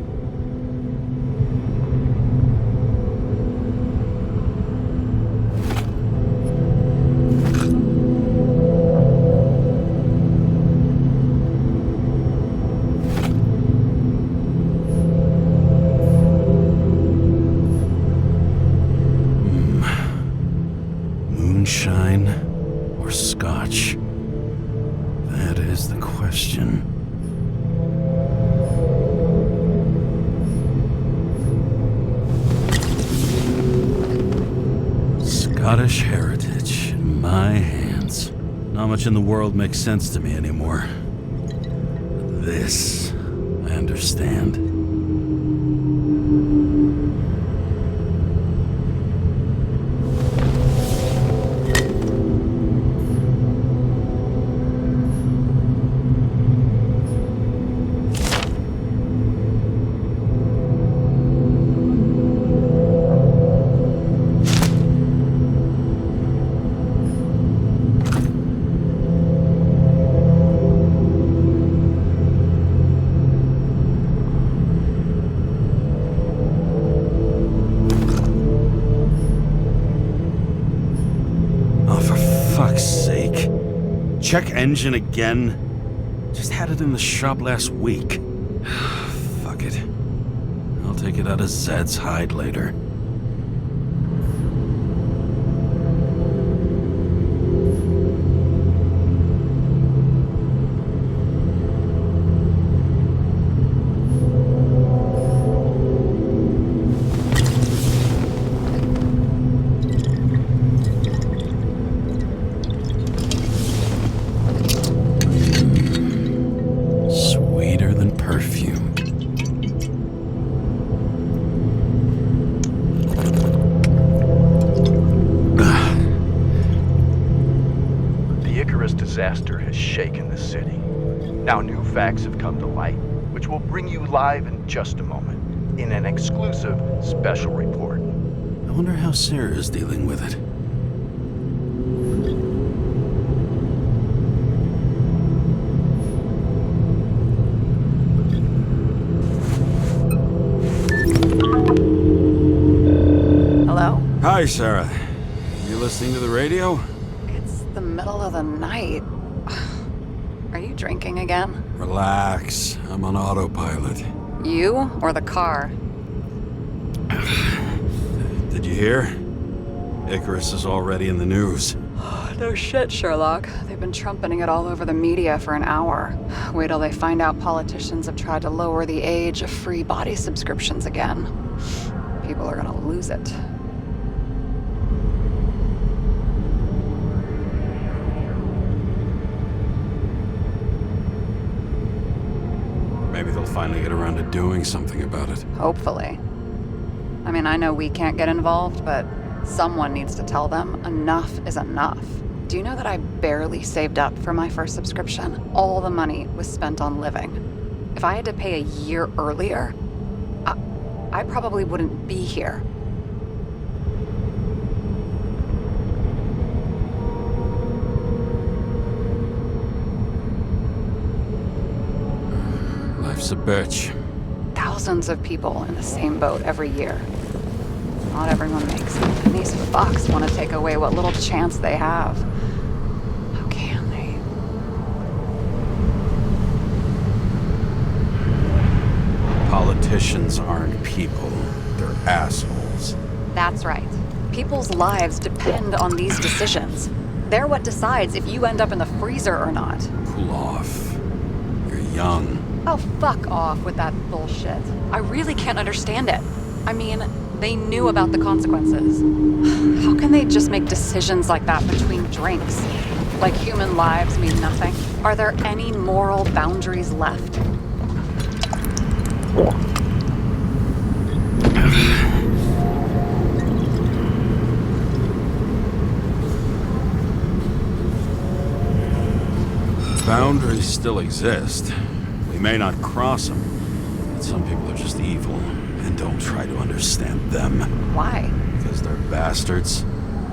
Moonshine or scotch? That is the question. Scottish heritage in my hands. Not much in the world makes sense to me anymore. This, I understand. Check engine again? Just had it in the shop last week. Fuck it. I'll take it out of Zed's hide later. Sweeter than perfume. The Icarus disaster has shaken the city. Now new facts have come to light, which we'll bring you live in just a moment, in an exclusive special report. I wonder how Sarah is dealing with it. Hello? Hi, Sarah. You listening to the radio? It's the middle of the night. Are you drinking again? Relax. I'm on autopilot. You or the car? Did you hear? Icarus is already in the news. No shit, Sherlock. They've been trumpeting it all over the media for an hour. Wait till they find out politicians have tried to lower the age of free body subscriptions again. People are gonna lose it. Maybe they'll finally get around to doing something about it. Hopefully. I mean, I know we can't get involved, but someone needs to tell them enough is enough. Do you know that I barely saved up for my first subscription? All the money was spent on living. If I had to pay a year earlier, I probably wouldn't be here. Life's a bitch. Thousands of people in the same boat every year. Not everyone makes it, and these fucks want to take away what little chance they have. How can they? Politicians aren't people. They're assholes. That's right. People's lives depend on these decisions. They're what decides if you end up in the freezer or not. Cool off. You're young. Oh, fuck off with that bullshit. I really can't understand it. I mean, they knew about the consequences. How can they just make decisions like that between drinks? Like human lives mean nothing? Are there any moral boundaries left? Boundaries still exist. We may not cross them, but some people are just evil and don't try to understand them. Why? Because they're bastards,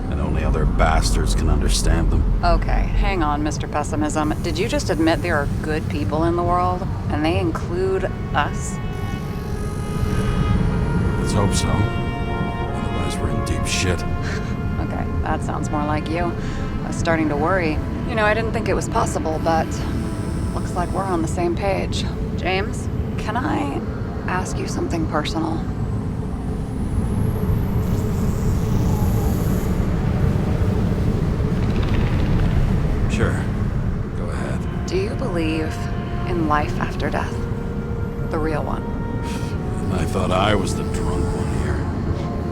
and only other bastards can understand them. Okay, hang on, Mr. Pessimism. Did you just admit there are good people in the world? And they include us? Let's hope so. Otherwise, we're in deep shit. Okay, that sounds more like you. I was starting to worry. You know, I didn't think it was possible, but looks like we're on the same page. James, can I ask you something personal? Sure. Go ahead. Do you believe in life after death? The real one? I thought I was the drunk one here.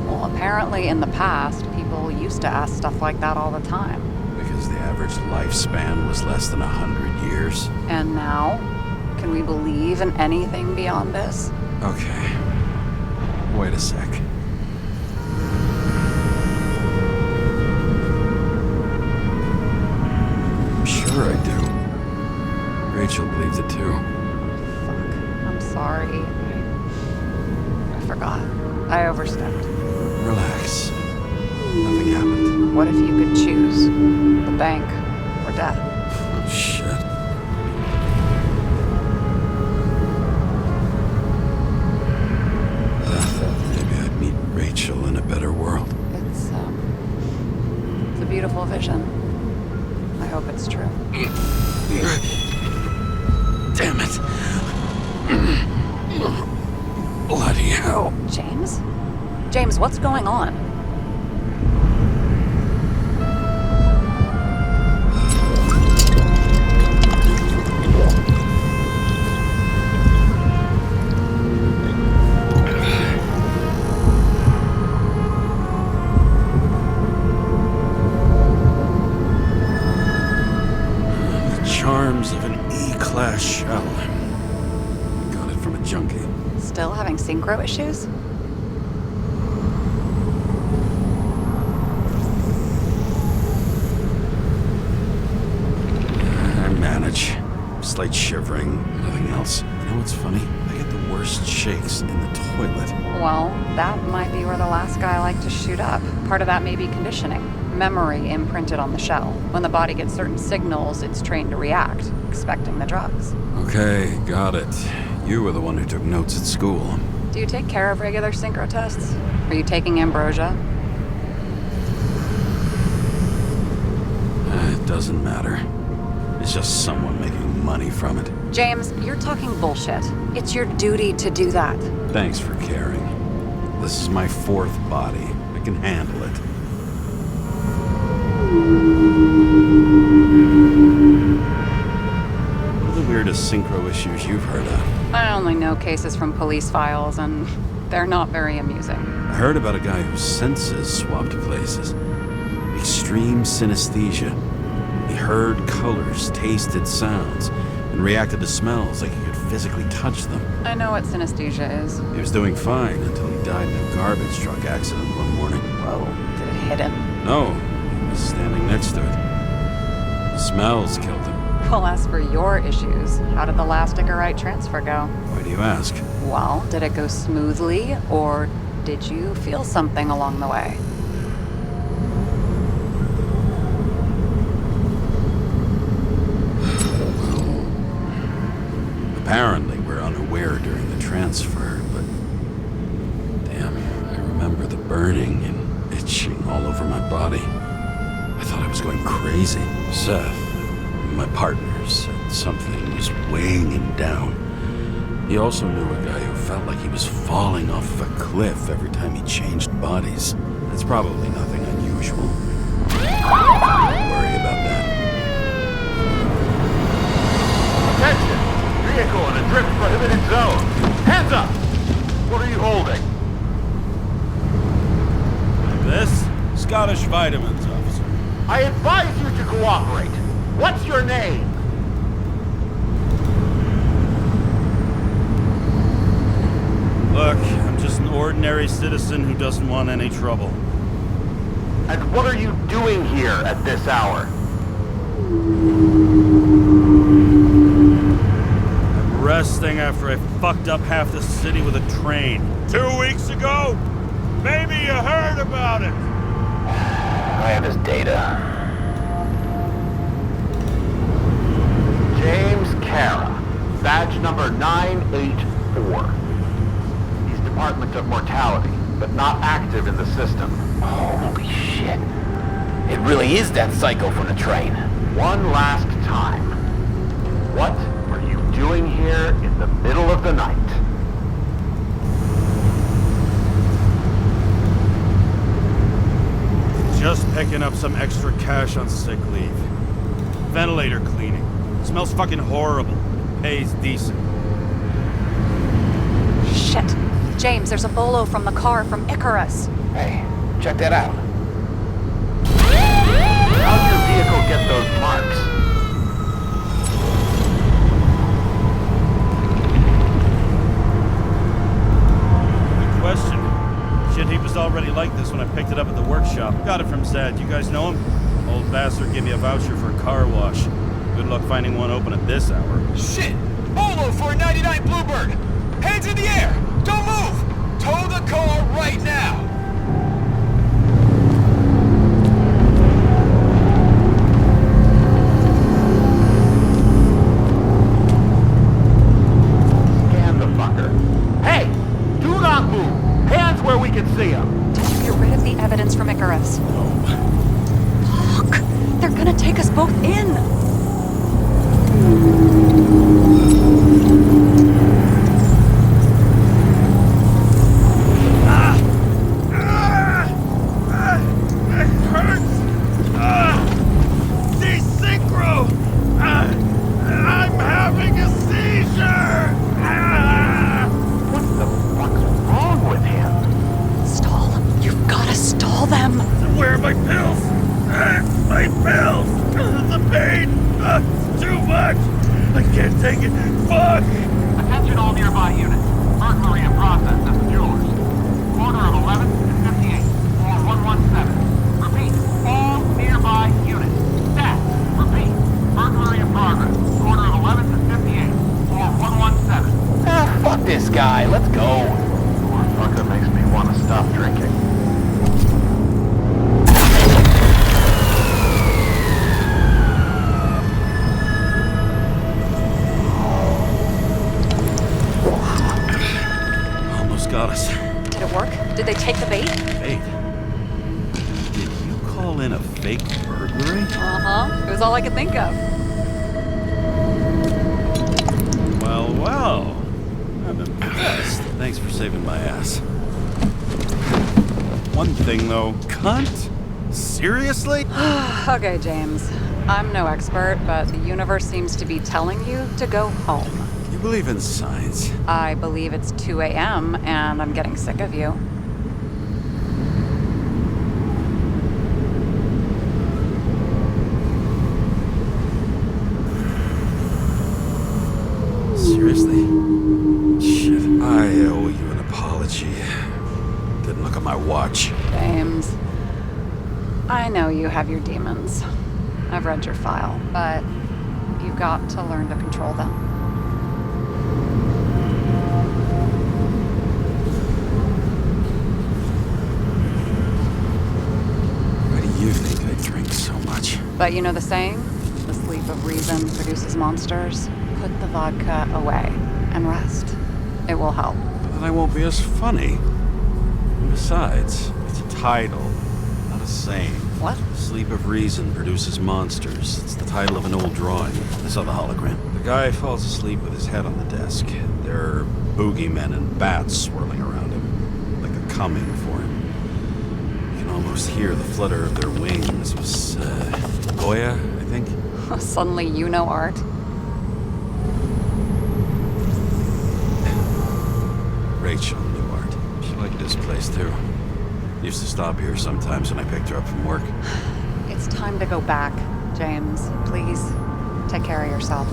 Well, apparently in the past, people used to ask stuff like that all the time. Because the average lifespan was less than 100 years. And now? Can we believe in anything beyond this? Okay. Wait a sec. Sure I do. Rachel believes it too. Fuck. I'm sorry. I forgot. I overstepped. Relax. Nothing happened. What if you could choose? The bank or death? Oh, shit. I thought maybe I'd meet Rachel in a better world. It's a beautiful vision. I hope it's true. Damn it. Bloody hell. James? James, what's going on? The charms of an E-class shell. Got it from a junkie. Still having synchro issues? I manage. Slight shivering, nothing else. You know what's funny? I get the worst shakes in the toilet. Well, that might be where the last guy liked to shoot up. Part of that may be conditioning. Memory imprinted on the shell. When the body gets certain signals, it's trained to react, expecting the drugs. Okay, got it. You were the one who took notes at school. Do you take care of regular synchro tests? Are you taking ambrosia? It doesn't matter. It's just someone making money from it. James, you're talking bullshit. It's your duty to do that. Thanks for caring. This is my fourth body. I can handle it. What are the weirdest synchro issues you've heard of? I only know cases from police files, and they're not very amusing. I heard about a guy whose senses swapped places. Extreme synesthesia. He heard colors, tasted sounds, and reacted to smells like he could physically touch them. I know what synesthesia is. He was doing fine until he died in a garbage truck accident one morning. Whoa, did it hit him? No, he was standing next to it. The smells killed him. Well, as for your issues, how did the last Icarite transfer go? Why do you ask? Well, did it go smoothly, or did you feel something along the way? Apparently, we're unaware during the transfer, but... Damn, I remember the burning and itching all over my body. I thought I was going crazy. Seth, my partner, said something was weighing him down. He also knew a guy who felt like he was falling off of a cliff every time he changed bodies. That's probably nothing unusual. Don't worry about that. Attention! Vehicle in a drift prohibited zone. Hands up! What are you holding? This? Scottish Vitamins, officer. I advise you to cooperate. What's your name? Look, I'm just an ordinary citizen who doesn't want any trouble. And what are you doing here at this hour? I'm resting after I fucked up half the city with a train. 2 weeks ago? Maybe you heard about it! I have his data. James Kara, badge number 984. He's Department of Mortality, but not active in the system. Holy shit. It really is that psycho from the train. One last time. What are you doing here in the middle of the night? Just picking up some extra cash on sick leave. Ventilator cleaning. Smells fucking horrible. Pays decent. Shit. James, there's a bolo from the car from Icarus. Hey, check that out. How'd your vehicle get those marks? question. Shit, he was already like this when I picked it up at the workshop. Got it from Zed. You guys know him? Old bastard gave me a voucher for a car wash. Good luck finding one open at this hour. Shit! Bolo for a 99 Bluebird! Hands in the air! Don't move! Tow the car right now! Scan the fucker. Hey! Do not move! Hands where we can see him! Did you get rid of the evidence from Icarus? Fuck! They're gonna take us both in! Desynchro! I'm having a seizure! What the fuck's wrong with him? Stall. You've gotta stall them! Where are my pills? My pills! The pain! It's too much! I can't take it! Fuck! Attention all nearby units. Burglary in process at the jewelers. Corner of 11 and 58, or 117. Repeat, all nearby units. Stat. Repeat, burglary in progress. Corner of 11 and 58, or 117. Ah, fuck this guy. Let's go. Motherfucker makes me want to stop drinking. Almost got us. Did it work? Did they take the bait? Hey, did you call in a fake burglary? Uh-huh. It was all I could think of. Well, well. I'm impressed. Thanks for saving my ass. One thing, though. Cunt? Seriously? Okay, James. I'm no expert, but the universe seems to be telling you to go home. You believe in science? I believe it's 2 a.m. and I'm getting sick of you. Seriously? Shit, I owe you an apology. Didn't look at my watch. James, I know you have your demons. I've read your file, but you've got to learn to control them. Why do you think I drink so much? But you know the saying? The sleep of reason produces monsters. Put the vodka away and rest. It will help. But then I won't be as funny. And besides, it's a title, not a saying. What? Sleep of Reason produces monsters. It's the title of an old drawing. I saw the hologram. The guy falls asleep with his head on the desk. There are boogeymen and bats swirling around him, like they're coming for him. You can almost hear the flutter of their wings. It was, Goya, I think? Suddenly you know art. Rachel knew art. She liked this place, too. Used to stop here sometimes when I picked her up from work. It's time to go back, James. Please, take care of yourself.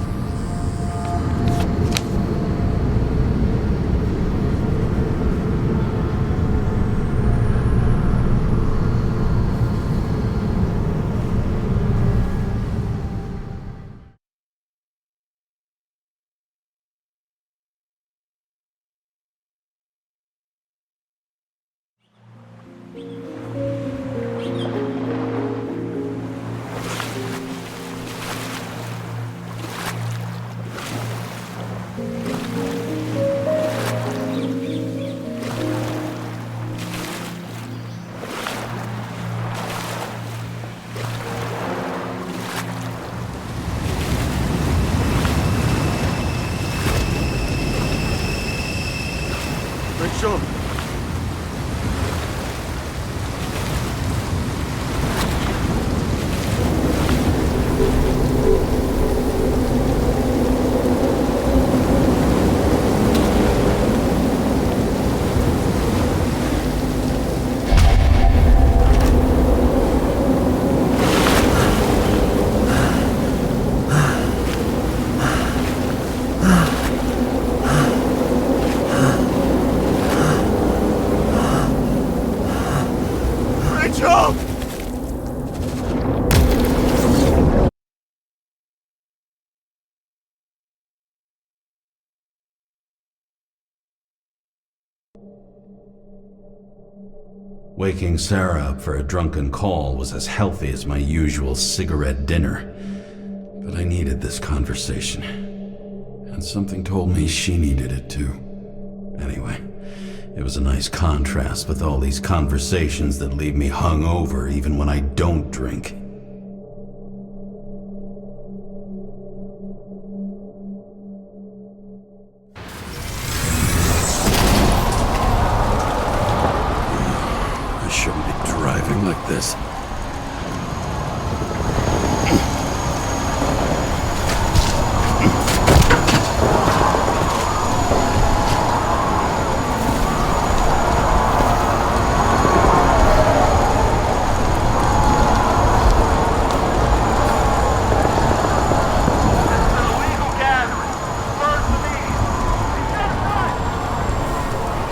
Jump! Waking Sarah up for a drunken call was as healthy as my usual cigarette dinner. But I needed this conversation. And something told me she needed it too. Anyway, it was a nice contrast with all these conversations that leave me hungover even when I don't drink. I shouldn't be driving like this.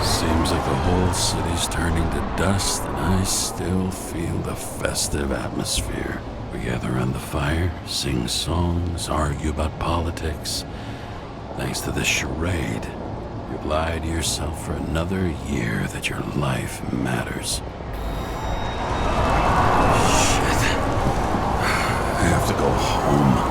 Seems like the whole city's turning to dust, and I still feel the festive atmosphere. We gather around the fire, sing songs, argue about politics. Thanks to this charade, you've lied to yourself for another year that your life matters. Shit. I have to go home.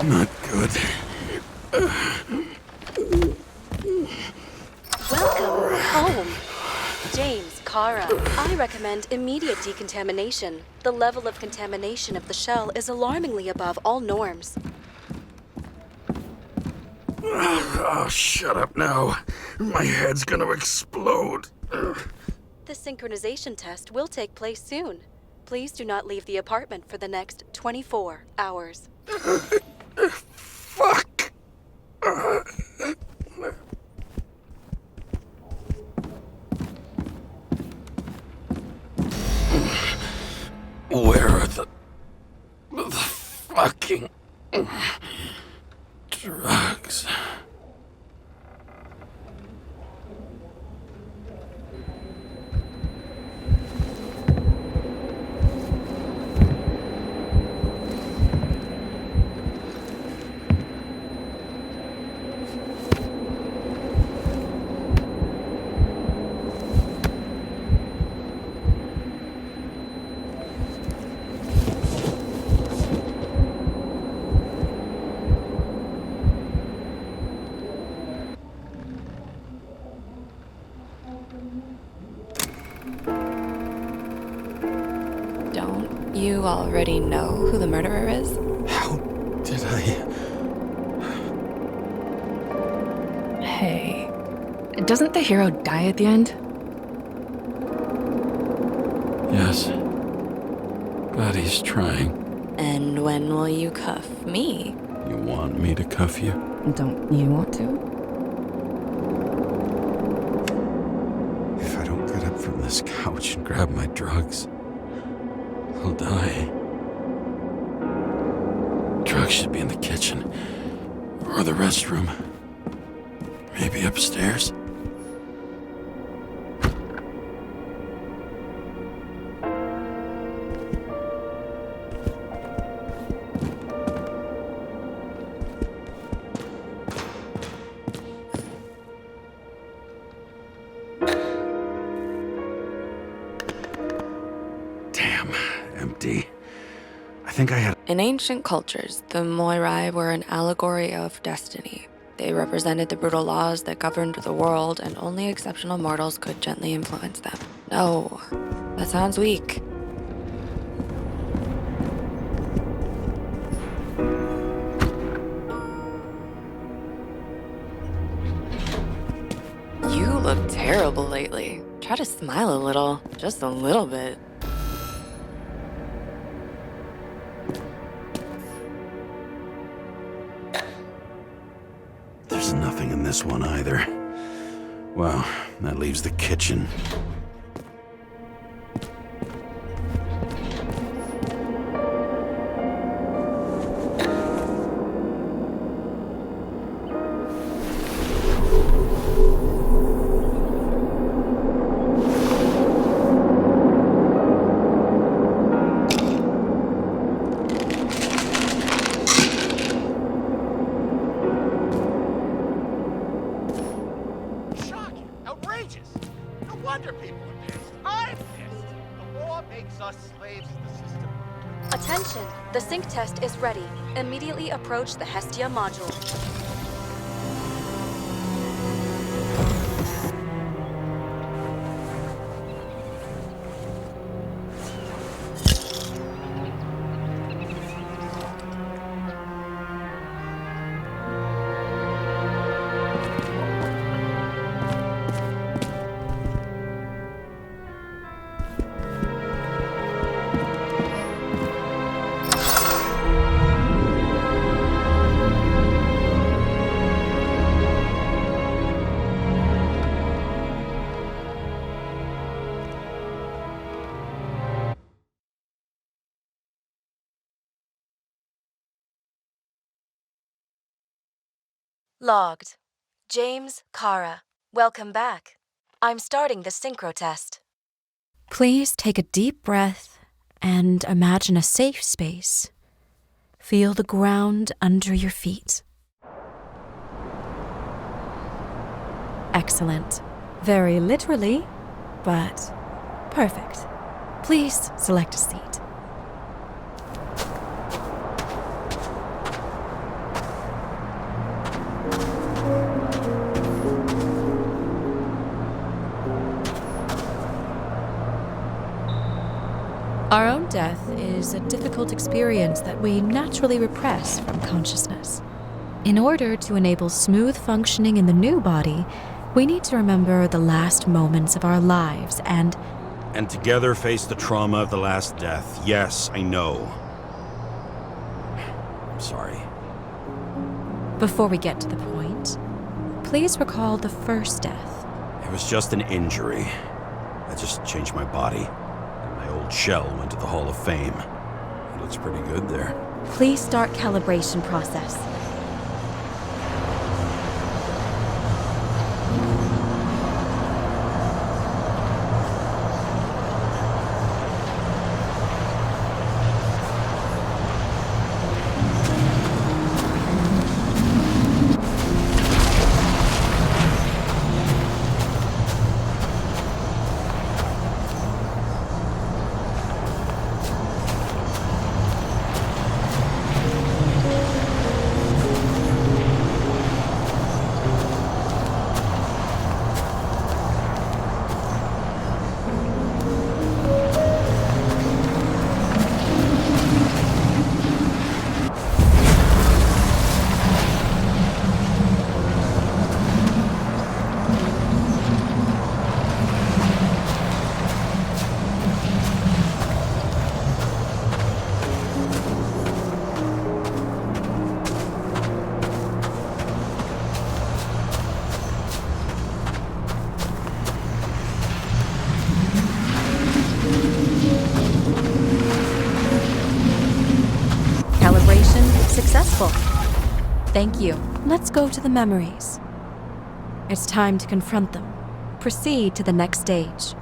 Not good. Welcome home. James, Kara, I recommend immediate decontamination. The level of contamination of the shell is alarmingly above all norms. Oh, shut up now. My head's gonna explode. The synchronization test will take place soon. Please do not leave the apartment for the next 24 hours. Fuck. Where are the fucking drugs? Don't you already know who the murderer is? How did I? Hey, doesn't the hero die at the end? Yes. But he's trying. And when will you cuff me? You want me to cuff you? Don't you want to? If I don't get up from this couch and grab my drugs, I'll die. Drugs should be in the kitchen. Or the restroom. Maybe upstairs. Damn, empty. I think I had. In ancient cultures, the Moirai were an allegory of destiny. They represented the brutal laws that governed the world, and only exceptional mortals could gently influence them. No, that sounds weak. You look terrible lately. Try to smile a little, just a little bit. There's nothing in this one either. Well, that leaves the kitchen. Shocking. Outrageous. No wonder people are pissed. I'm pissed. The law makes us slaves of the system. Attention! The sync test is ready. Immediately approach the Hestia module. Logged. James Kara. Welcome back. I'm starting the synchro test. Please take a deep breath and imagine a safe space. Feel the ground under your feet. Excellent. Very literally, but perfect. Please select a seat. Our own death is a difficult experience that we naturally repress from consciousness. In order to enable smooth functioning in the new body, we need to remember the last moments of our lives and together face the trauma of the last death. Yes, I know. I'm sorry. before we get to the point, please recall the first death. It was just an injury. I just changed my body. And my old shell went to the Hall of Fame. It looks pretty good there. Please start calibration process. Successful. Thank you. Let's go to the memories. It's time to confront them. Proceed to the next stage.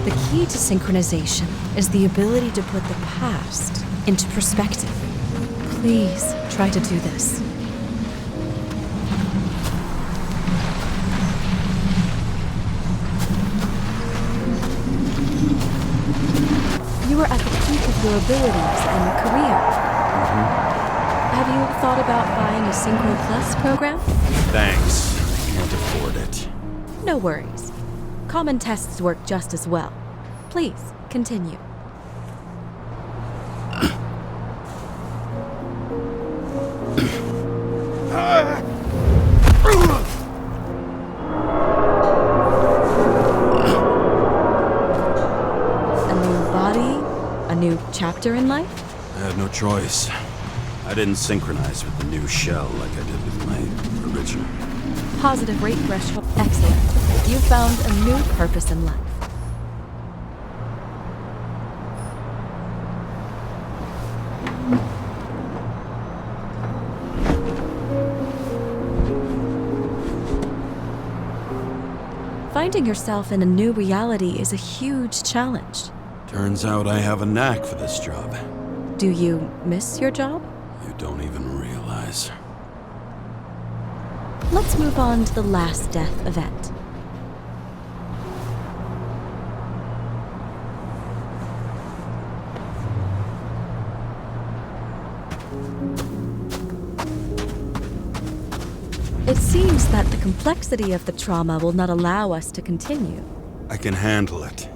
The key to synchronization is the ability to put the past into perspective. Please try to do this. You are at the peak of your abilities and career. Have you thought about buying a Synchro Plus program? Thanks. I can't afford it. No worries. Common tests work just as well. Please, continue. new chapter in life? I had no choice. I didn't synchronize with the new shell like I did with my original. Positive rate threshold. Excellent. You found a new purpose in life. Finding yourself in a new reality is a huge challenge. Turns out I have a knack for this job. Do you miss your job? You don't even realize. Let's move on to the last death event. It seems that the complexity of the trauma will not allow us to continue. I can handle it.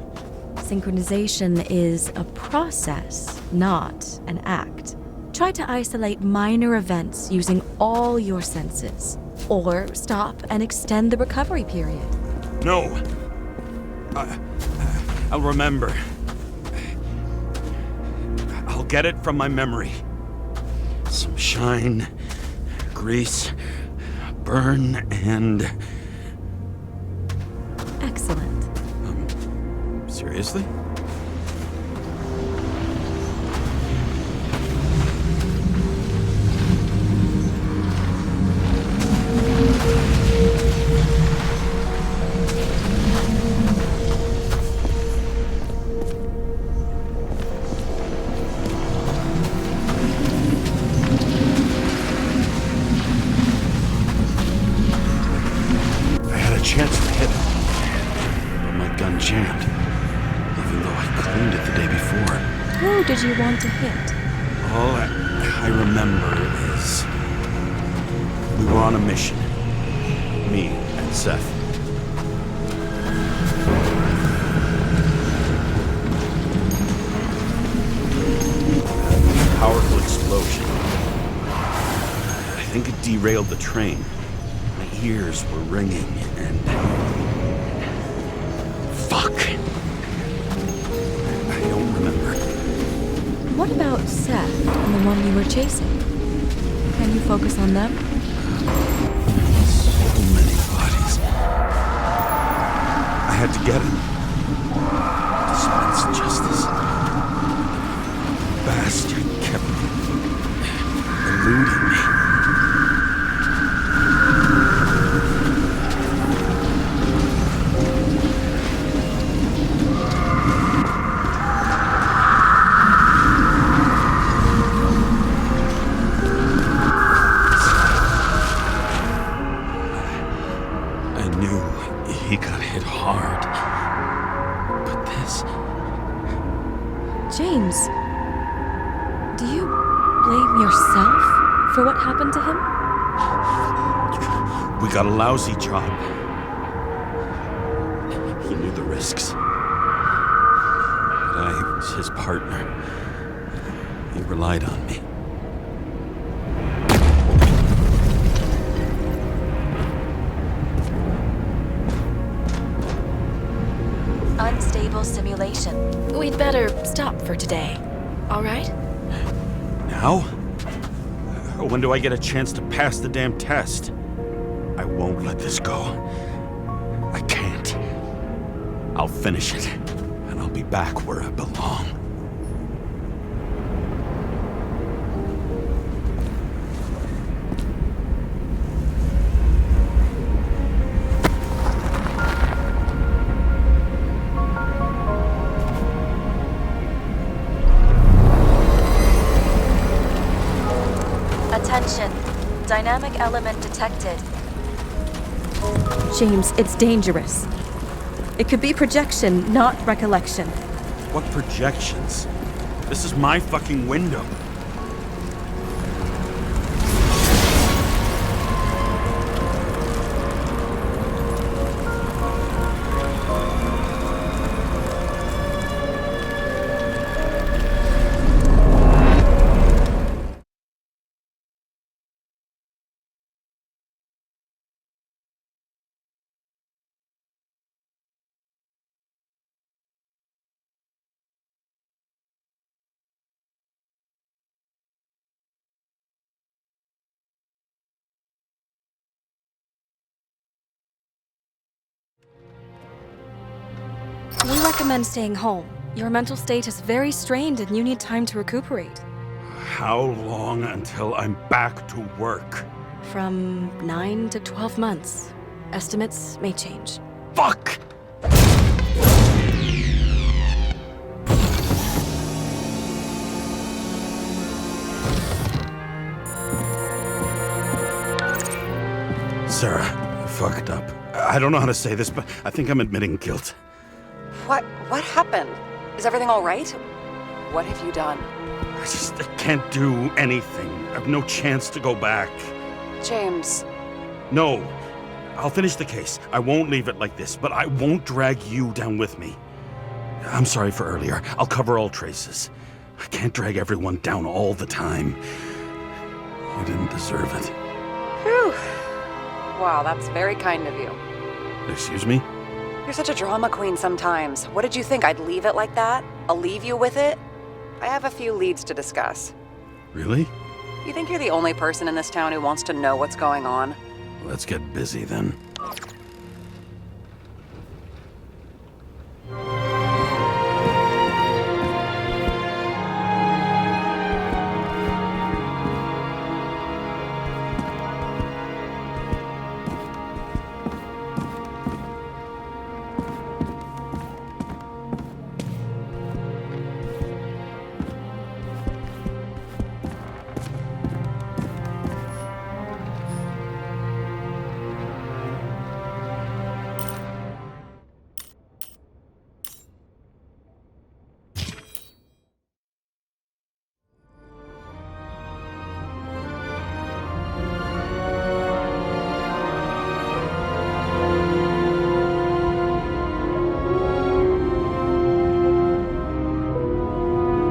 Synchronization is a process, not an act. Try to isolate minor events using all your senses, or stop and extend the recovery period. No! I'll remember. I'll get it from my memory. Some shine, grease, burn, and... Excellent. Seriously? I had a chance to hit it, but my gun jammed. Even though I cleaned it the day before. Who did you want to hit? All I remember is we were on a mission. Me and Seth. A powerful explosion. I think it derailed the train. My ears were ringing and... Fuck! I don't remember. What about Seth and the one you were chasing? Can you focus on them? So many bodies. I had to get him. Dispense justice. Bastard kept eluding me. I knew he got hit hard. But this... James, do you blame yourself for what happened to him? We got a lousy job. He knew the risks. But I was his partner. He relied on me. Unstable simulation. We'd better stop for today. All right? Now? When do I get a chance to pass the damn test? I won't let this go. I can't. I'll finish it, and I'll be back where I belong. Attention. Dynamic element detected. James, it's dangerous. It could be projection, not recollection. What projections? This is my fucking window. recommend staying home. Your mental state is very strained and you need time to recuperate. How long until I'm back to work? From 9 to 12 months. Estimates may change. Fuck! Sarah, I fucked up. I don't know how to say this, but I think I'm admitting guilt. What happened? Is everything all right? What have you done? I can't do anything. I have no chance to go back. James. No. I'll finish the case. I won't leave it like this, but I won't drag you down with me. I'm sorry for earlier. I'll cover all traces. I can't drag everyone down all the time. You didn't deserve it. Whew. Wow, that's very kind of you. Excuse me? You're such a drama queen sometimes. What did you think, I'd leave it like that? I'll leave you with it? I have a few leads to discuss. Really? You think you're the only person in this town who wants to know what's going on? Let's get busy then.